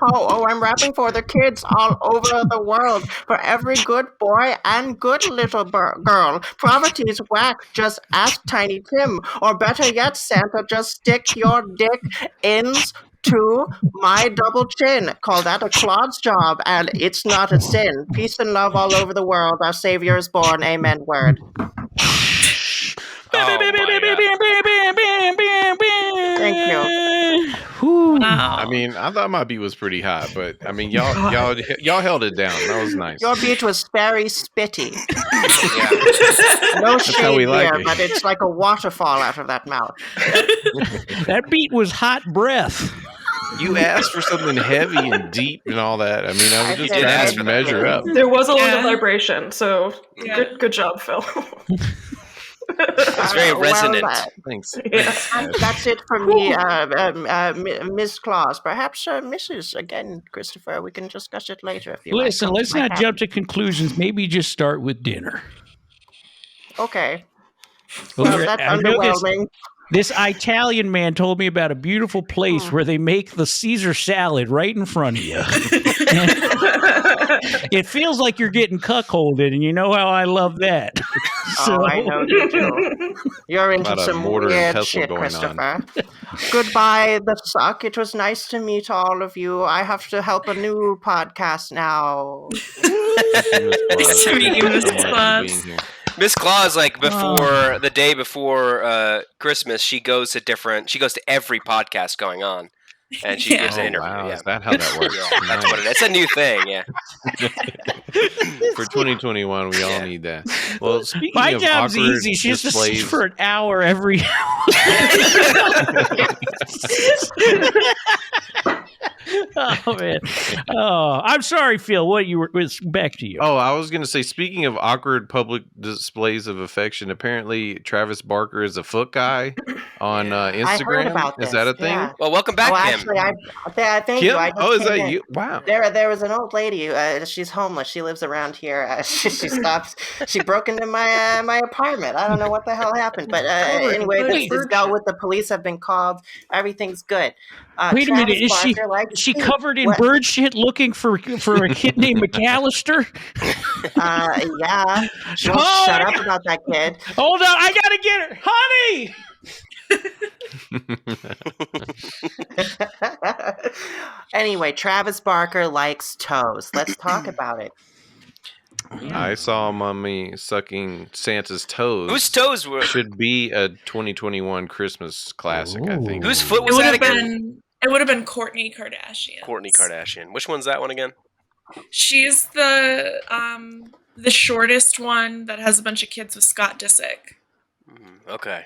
ho, oh, I'm rapping for the kids all over the world. For every good boy and good little girl. Poverty's whack, just ask Tiny Tim. Or better yet, Santa, just stick your dick ins to my double chin. Call that a Claus job, and it's not a sin. Peace and love all over the world. Our Savior is born. Amen. Word. Thank you. Wow. I mean, I thought my beat was pretty hot, but I mean, y'all held it down. That was nice. Your beat was very spitty. Yeah. No how shade we like there, it. but it's like a waterfall out of that mouth. That beat was hot breath. You asked for something heavy and deep and all that. I mean, I was just I did trying ask to for that. measure up. There was a lot Yeah. of vibration, so Yeah. good job, Phil. It's very resonant. Thanks. Yeah. That's it for me, Miss Claus. Perhaps Mrs. Again, Christopher. We can discuss it later if you Listen, like. let's not jump to conclusions. Maybe just start with dinner. Okay. Well, that's I know underwhelming. This Italian man told me about a beautiful place where they make the Caesar salad right in front of you. It feels like you're getting cuckolded, and you know how I love that. Oh, I know you do. You're into Lot of some mortar and weird pestle shit, going Christopher. Goodbye, the Succ. It was nice to meet all of you. I have to help a new podcast now. Nice to meet you, Miss Claus. Miss Claus, like before the day before Christmas, she goes to every podcast going on, and she gives an Oh, interview. wow. Yeah. Is that how that works? Yeah, that's what it is. It's a new thing. Yeah. For 2021, we all need that. Well, speaking My of job's awkward easy. She's just displays, for an hour every Oh man. Oh, I'm sorry, Phil. What you were? Back to you. Oh, I was going to say, speaking of awkward public displays of affection, apparently Travis Barker is a foot guy on I Instagram. heard about Is this. that a thing? Yeah. Well, welcome back, Oh, Kim. actually, thank Kim? you. I just Oh, is came that in. you? Wow. There was an old lady. She's homeless. She lives around here. She stopped. She broke into my apartment. I don't know what the hell happened, but anyway, this is dealt with. The police have been called. Everything's good. Wait a minute. Is Barker likes she feet. covered in What? bird shit looking for a kid named McAllister? Yeah. Well, Oh, shut up about that kid. Hold on, I gotta get her, honey. Anyway, Travis Barker likes toes. Let's talk about it. I saw Mommy sucking Santa's toes. Whose toes were? Should be a 2021 Christmas classic, I think. Whose foot It was would that have again? been. It would have been Kourtney Kardashian. Kourtney Kardashian. Which one's that one again? She's the shortest one that has a bunch of kids with Scott Disick. Okay.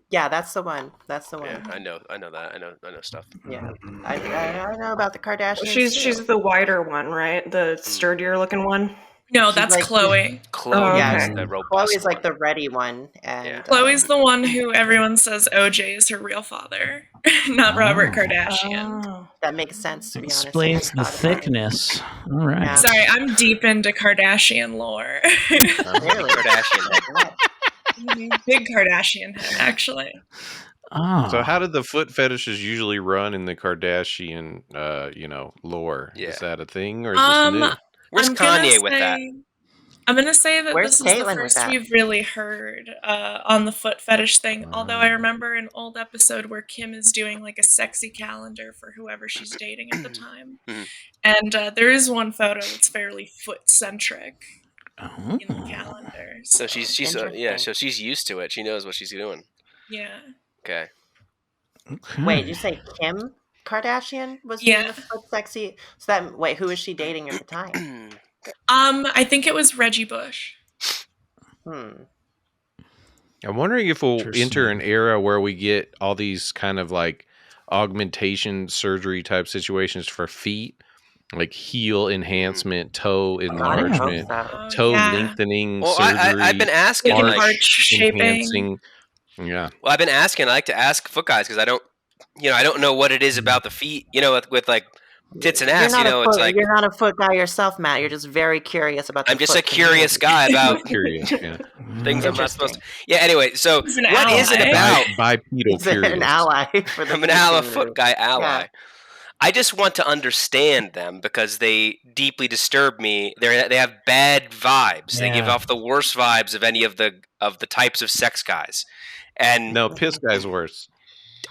Yeah, that's the one. That's the one. Yeah, I know that. I know stuff. Yeah, I know about the Kardashians. She's the wider one, right? The sturdier looking one. No, She's that's like- Chloe. Chloe Oh, okay. is the robust Chloe's like one. the ready one, and Yeah. Chloe's the one who everyone says OJ is her real father, not Robert Kardashian. Oh. that makes sense to be honest. Explains the I thought about it. thickness. All right. Yeah. Sorry, I'm deep into Kardashian lore. Really? Kardashian. Big Kardashian head, actually. Oh. So how did the foot fetishes usually run in the Kardashian, lore? Yeah. Is that a thing or is this new? Where's I'm gonna Kanye with that? I'm gonna say that Where's this is the Caitlyn with first that? we've really heard on the foot fetish thing. Although I remember an old episode where Kim is doing like a sexy calendar for whoever she's dating at the time, Mhm. and there is one photo that's fairly foot centric Oh. in the calendar. So she's yeah. Interesting. So she's used to it. She knows what she's doing. Yeah. Okay. Okay. Wait, you say Kim Kardashian was Yeah. doing the foot sexy? So that wait, who was she dating at the time? I think it was Reggie Bush. Hmm. I'm wondering if we'll Interesting. enter an era where we get all these kind of like augmentation surgery type situations for feet, like heel enhancement, toe I hope enlargement, so. Oh, toe yeah. lengthening Well, surgery. I've been asking. Like an arch Like, arch shaping. enhancing. Yeah. well, I've been asking. I like to ask foot guys because I don't know what it is about the feet. With like tits and ass. You're not a It's foot- like you're not a foot guy yourself, Matt. You're just very curious about. I'm the just a foot curious community. guy about Curious. Yeah. things I'm not supposed to. Interesting. Yeah. Anyway, so He's an what is it ally. about? Bipedal He's curious. an ally for the I'm an ally, community. foot guy ally. Yeah. I just want to understand them because they deeply disturb me. They have bad vibes. They give Yeah. off the worst vibes of any of the types of sex guys. And No, piss guy's worse.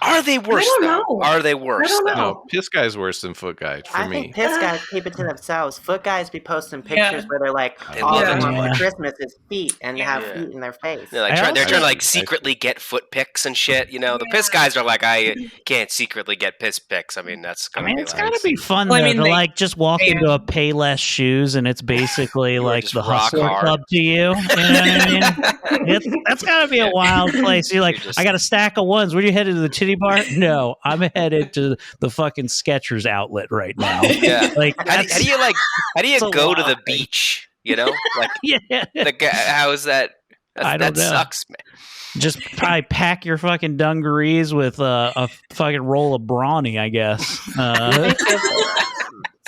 are they worse? don't though? know. Are they worse? I don't though? know. No, piss guy's worse than foot guy for I me. think piss guys keep it to themselves. Foot guys be posting pictures Yeah. where they're like, They all love they it. want Yeah. for Christmas is feet, and they have Yeah. feet in their face. They're like I they're also- trying to like I- secretly get foot pics and shit. The piss guys are like, I can't secretly get piss pics. I mean, that's I gonna mean, be it's like, gotta be fun Well, I though mean, to they- like just walk yeah. into a Payless shoes and it's basically like just the rock Hustler hard. Club to you. You know what I mean? That's gotta be a wild place. You're like, You're just- I got a stack of ones. Where you headed to the titty bar? No, I'm headed to the fucking Skechers outlet right now. yeah. Like, How that's, do you that's a go to the wild thing. beach? Like yeah. how is that? I don't That know. sucks, man. Just probably pack your fucking dungarees with a fucking roll of brawny, I guess. It's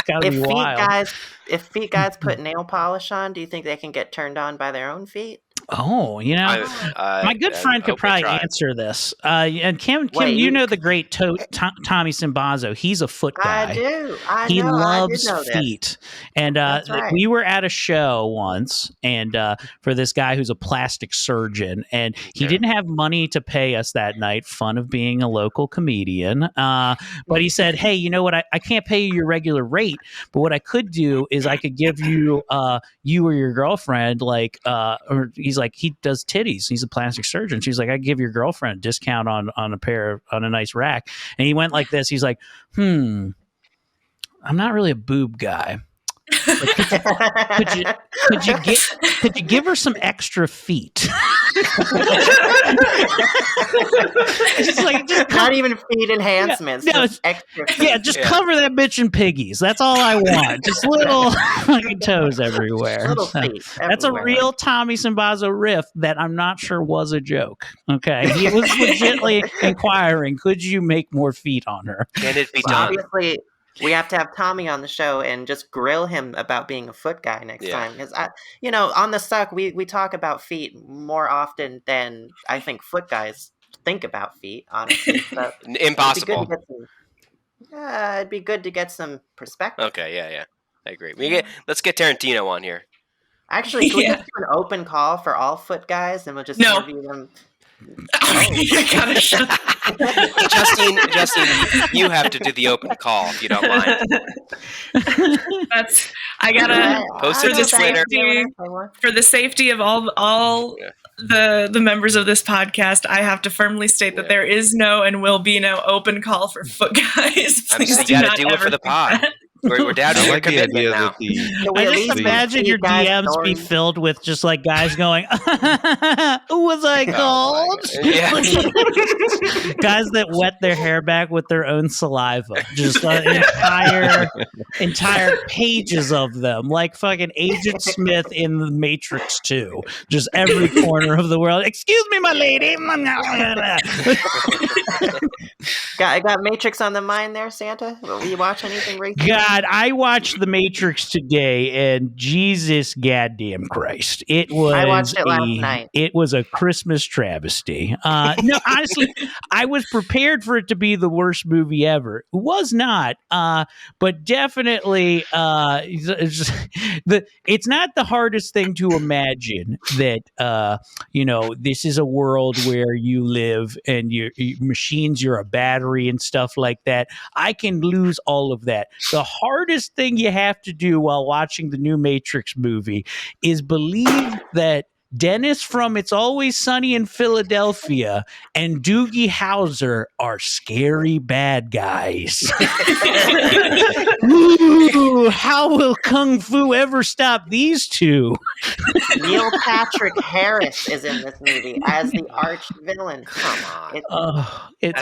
gotta If be wild. if feet guys put nail polish on, do you think they can get turned on by their own feet? Oh, you know, my good friend could probably answer this. And Kim, Wait, you you- know the great Tommy Simbazo. He's a foot guy. I do. He I loves did know this. feet. And That's right. we were at a show once and for this guy who's a plastic surgeon, and he didn't have money to pay us that night, fun of being a local comedian. But he said, hey, you know what? I can't pay you your regular rate, but what I could do is I could give you you or your girlfriend or he's like, he does titties. He's a plastic surgeon. She's like, I give your girlfriend a discount on a nice rack. And he went like this. He's like, I'm not really a boob guy. Could you give her some extra feet? Not even feet enhancements. No, just extra feet. Yeah, just cover that bitch in piggies. That's all I want. Just little fucking toes everywhere. Little feet. That's a real Tommy Simbazo riff that I'm not sure was a joke. Okay, he was legitimately inquiring, could you make more feet on her? Can it be done? Obviously, we have to have Tommy on the show and just grill him about being a foot guy next time. Because on the Succ, we talk about feet more often than I think foot guys think about feet. Honestly, so Impossible. It'd be good to get some perspective. Okay, yeah, I agree. Let's get Tarantino on here. Actually, can we just do an open call for all foot guys, and we'll just interview them? Justine, you have to do the open call if you don't mind. I gotta post it to Twitter for the safety of all the members of this podcast. I have to firmly state that there is no and will be no open call for foot guys. Please you gotta do it for the pod. We're down to your commitment now. I just imagine your DMs be filled with just like guys going, "Who was I called?" Guys that wet their hair back with their own saliva, just entire pages of them, like fucking Agent Smith in The Matrix 2. Just every corner of the world. Excuse me, my lady. I got Matrix on the mind there, Santa. Will you watch anything recently? God, I watched The Matrix today, and Jesus goddamn Christ. I watched it last night. It was a Christmas travesty. No, honestly, I was prepared for it to be the worst movie ever. It was not, but definitely it's not the hardest thing to imagine that, this is a world where you live and your machines, you're a battery and stuff like that. I can lose all of that. The hardest thing you have to do while watching the new Matrix movie is believe that Dennis from It's Always Sunny in Philadelphia and Doogie Howser are scary bad guys. Ooh, how will Kung Fu ever stop these two? Neil Patrick Harris is in this movie as the arch villain. Come on. It's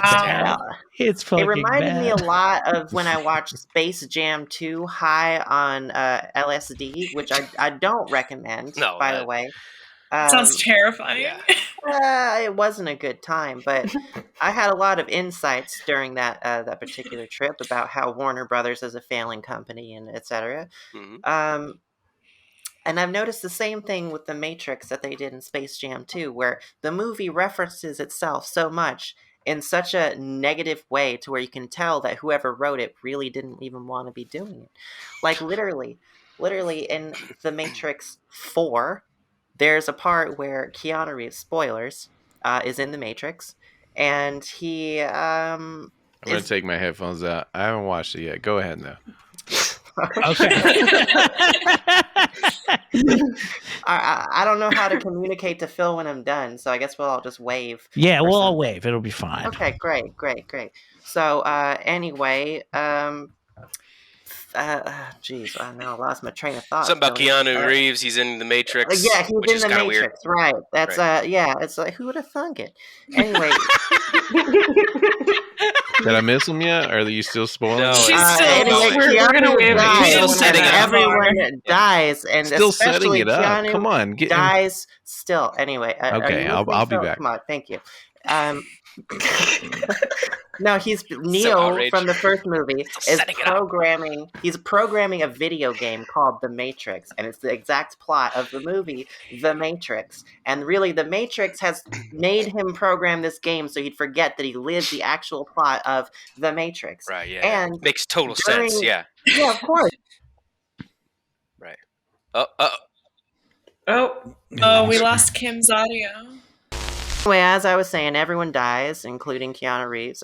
fucking It reminded bad. me a lot of when I watched Space Jam 2 high on LSD, which I don't recommend, by the way. Sounds terrifying. It wasn't a good time, but I had a lot of insights during that particular trip about how Warner Brothers is a failing company and etc. Mm-hmm. And I've noticed the same thing with The Matrix that they did in Space Jam 2, where the movie references itself so much in such a negative way to where you can tell that whoever wrote it really didn't even want to be doing it. Like literally in The Matrix 4, there's a part where Keanu Reeves, spoilers, is in The Matrix, and he I'm going to take my headphones out. I haven't watched it yet. Go ahead now. Okay. I don't know how to communicate to Phil when I'm done, so I guess we'll all just wave. Yeah, we'll all wave. It'll be fine. Okay, great. So, anyway, geez, I know I lost my train of thought. Something about Keanu Reeves. He's in The Matrix. Yeah, he's in The Matrix. Weird. Right. That's it's like, who would have thunk it? Anyway. Did I miss him yet? Or are you still spoiling? No, we're gonna wave. Still setting it up. Everyone dies, and still setting it up. Keanu Come on, dies still. Anyway, okay, I'll be back. Come on, thank you. No, he's Neo from the first movie is programming. He's programming a video game called The Matrix, and it's the exact plot of the movie The Matrix. And really, The Matrix has made him program this game so he'd forget that he lived the actual plot of The Matrix. Right? Yeah. And makes total sense. Yeah. Yeah, of course. Right. We lost Kim's audio. Anyway, as I was saying, everyone dies, including Keanu Reeves.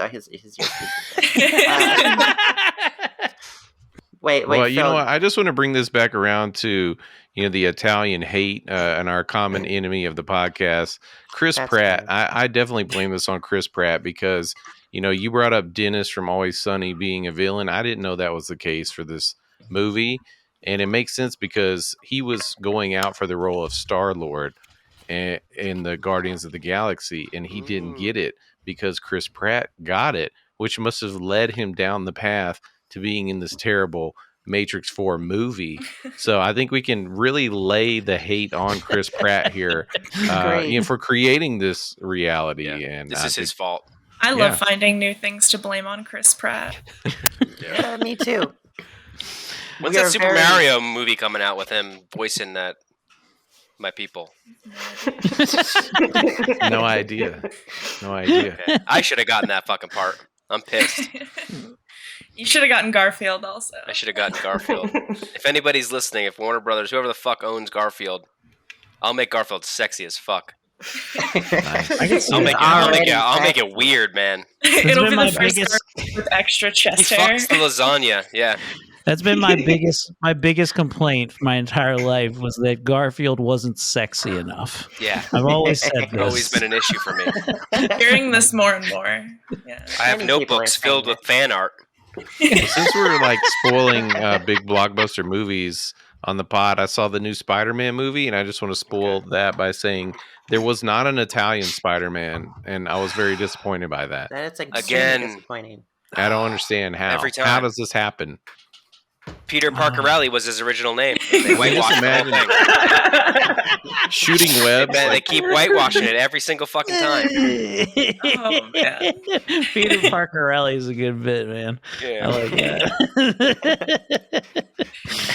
Wait. Well, Phil. you know what? I just want to bring this back around to the Italian hate and our common enemy of the podcast, Chris Pratt. I definitely blame this on Chris Pratt because you brought up Dennis from Always Sunny being a villain. I didn't know that was the case for this movie. And it makes sense because he was going out for the role of Star-Lord in the Guardians of the Galaxy, and he didn't get it because Chris Pratt got it, which must have led him down the path to being in this terrible Matrix 4 movie. So I think we can really lay the hate on Chris Pratt here for creating this reality. Yeah. And this is his fault. I love finding new things to blame on Chris Pratt. Yeah, me too. When's that Super Mario movie coming out with him voicing that? My people. No idea. Okay. I should have gotten that fucking part. I'm pissed. You should have gotten Garfield also. I should have gotten Garfield. If anybody's listening, if Warner Brothers, whoever the fuck owns Garfield, I'll make Garfield sexy as fuck. Nice. I'll make it weird, man. It'll be the first Garfield with extra chest He hair. fucks the lasagna, yeah. That's been my biggest complaint for my entire life was that Garfield wasn't sexy enough. Yeah. I've always said this. It's always been an issue for me. Hearing this more and more. Yeah. I have notebooks filled with fan art. Since we're like spoiling big blockbuster movies on the pod, I saw the new Spider-Man movie, and I just want to spoil that by saying there was not an Italian Spider-Man, and I was very disappointed by that. That's Again, disappointing. I don't understand how. Every time. How does this happen? Peter Parkerelli was his original name. They whitewashed the whole thing. Shooting webs. They keep whitewashing it every single fucking time. Oh, man. Peter Parkerelli is a good bit, man. Yeah. I like that.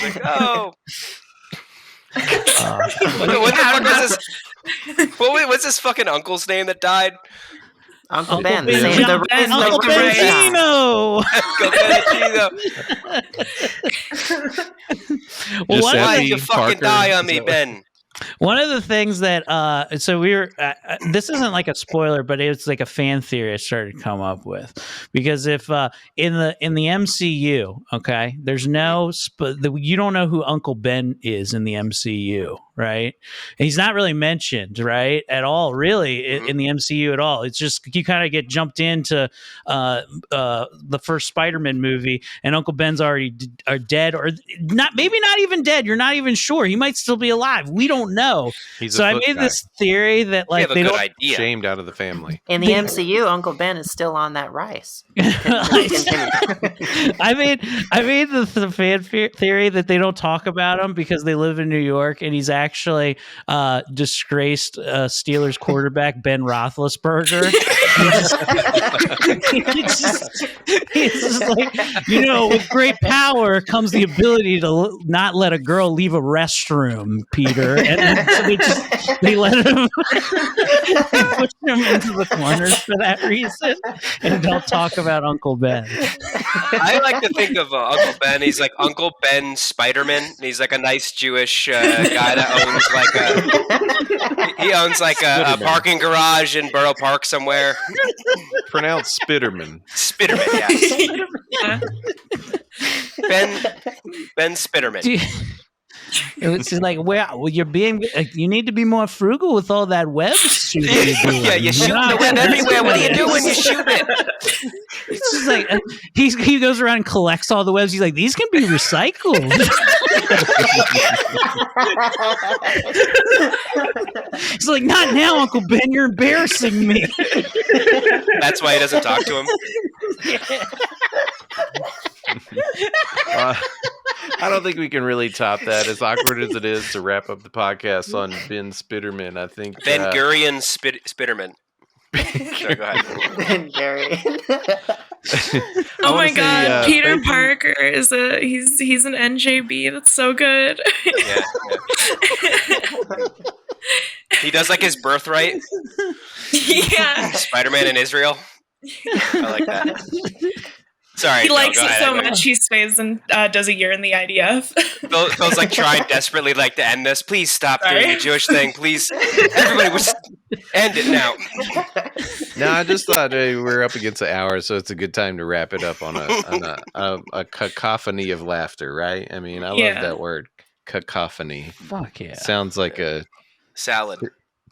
Like, oh. What the fuck was this? What's this fucking uncle's name that died? Uncle Ben. Ben. Same the Ben. the Uncle right shot. Benzino. Well, Why did you Giuseppe fucking Parker, die on is me, that Ben? One of the things that so we were this isn't like a spoiler, but it's like a fan theory I started to come up with, because if in the MCU, okay, there's no you don't know who Uncle Ben is in the MCU, right? And he's not really mentioned, right, at all, really, in the MCU at all. It's just you kind of get jumped into the first Spider-Man movie, and Uncle Ben's already dead, or not, maybe not even dead. You're not even sure. He might still be alive. We don't know. He's So I made this theory that like they don't idea. shamed out of the family. In the MCU, Uncle Ben is still on that rice. I made the fan theory that they don't talk about him because they live in New York, and he's actually disgraced Steelers quarterback Ben Roethlisberger. He's just like, with great power comes the ability to not let a girl leave a restroom, Peter. And so they let him push him into the corners for that reason, and don't talk about Uncle Ben. I like to think of Uncle Ben. He's like Uncle Ben Spider-Man. And he's like a nice Jewish guy that owns like a parking garage in Borough Park somewhere. Pronounced Spitterman. Spitterman, yeah. Ben Spitterman. It's just like, well, you need to be more frugal with all that web shooting you're doing. Yeah, you're shooting the web everywhere. What are you doing? You shoot it. It's just like he goes around and collects all the webs. He's like, these can be recycled. He's like, not now, Uncle Ben. You're embarrassing me. That's why he doesn't talk to him. I don't think we can really top that. As awkward as it is to wrap up the podcast on Ben Spitterman, I think Ben Gurion Spitterman. Sorry, go ahead. Ben Gurion. Oh my god, Peter Parker is he's an NJB. That's so good. Yeah. He does like his birthright. Yeah. Spider-Man in Israel. I like that. Sorry, he likes go it ahead, so much he stays and does a year in the IDF. Phil's like trying desperately like to end this. Please stop doing the Jewish thing. Please, everybody, just end it now. No, I just thought we're up against the hour, so it's a good time to wrap it up on a cacophony of laughter, right? I mean, I love that word, cacophony. Fuck yeah! Sounds like a salad.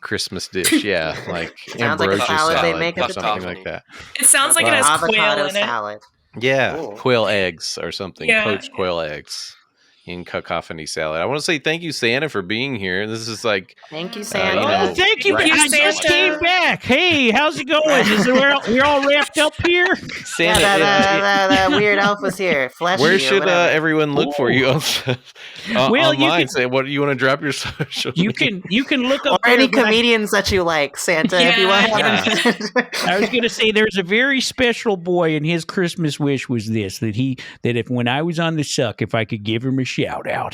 Christmas dish, yeah, like sounds like a salad they make at the something table. like that. It sounds like it has quail in it. Yeah, quail eggs or something. Yeah. Poached quail eggs. in Cacophony Salad. I want to say thank you, Santa, for being here. This is like, Thank you, you Santa. know, Oh, thank you. Right. I just Santa. came back. Hey, how's it going? We're all wrapped up here? Yeah, that weird elf was here. Fleshy where or should whatever. everyone look for you on, Well, you online? can- Say what you want to drop your social. You can look up Or any there, but comedians that you like, Santa, if you want. I was going to say there's a very special boy, and his Christmas wish was this: that if when I was on the Suck, if I could give him a shout out.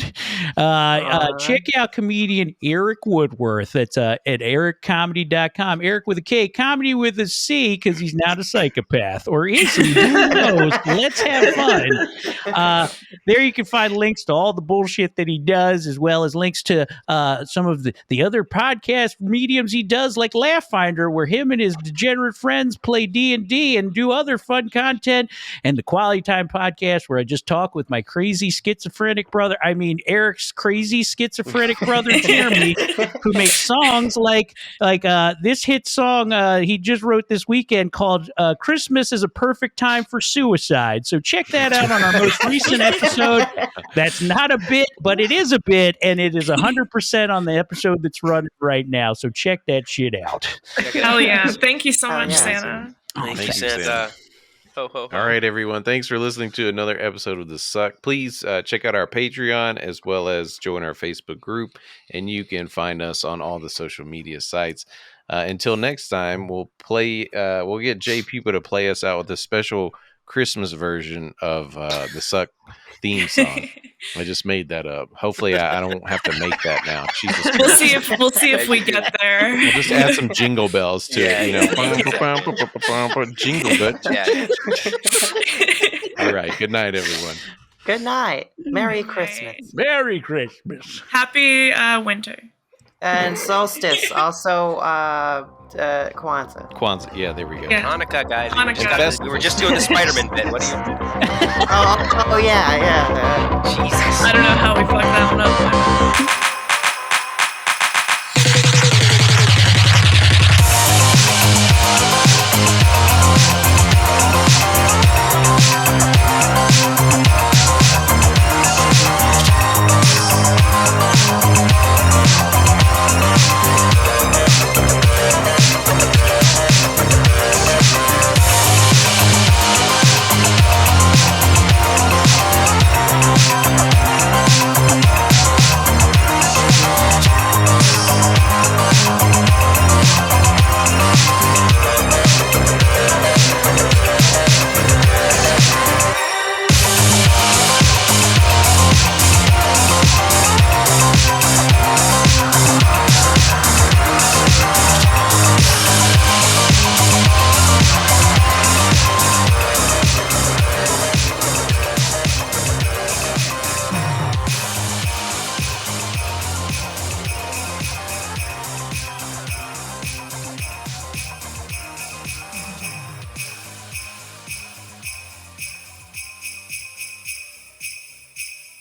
Check out comedian Erik Woodworth. That's at ericcomedy.com. Erik with a K, comedy with a C, because he's not a psychopath, or is he? Who knows? Let's have fun. There you can find links to all the bullshit that he does, as well as links to some of the other podcast mediums he does, like Laugh Finder, where him and his degenerate friends play D&D and do other fun content, and the Quality Time podcast, where I just talk with my crazy schizophrenic brother. I mean, Eric's crazy schizophrenic brother Jeremy, who makes songs like this hit song he just wrote this weekend called "Christmas is a Perfect Time for Suicide." So check that out on our most recent episode. That's not a bit, but it is a bit, and it is 100% on the episode that's running right now. So check that shit out. Hell yeah. Thank you so Hell much, yeah. Santa. Thank you, you, Santa. Santa. Ho, ho, ho. All right, everyone. Thanks for listening to another episode of The Suck. Please check out our Patreon as well as join our Facebook group, and you can find us on all the social media sites. Until next time, we'll get Jay Pupa to play us out with a special Christmas version of the Suck theme song. I just made that up. Hopefully, I don't have to make that now. Jesus We'll Christ. see if we get there. We'll just add some jingle bells to Yeah, it, you know. Jingle bell. Yeah. All right. Good night, everyone. Good night. Merry Good Christmas. night. Merry Christmas. Happy winter. And solstice, also Kwanzaa. Kwanzaa. Yeah, there we go. Yeah. Hanukkah, guys. Hanukkah. We were just doing the Spider-Man bit. What do you? Oh yeah. Jesus. I don't know how we fucked that one up.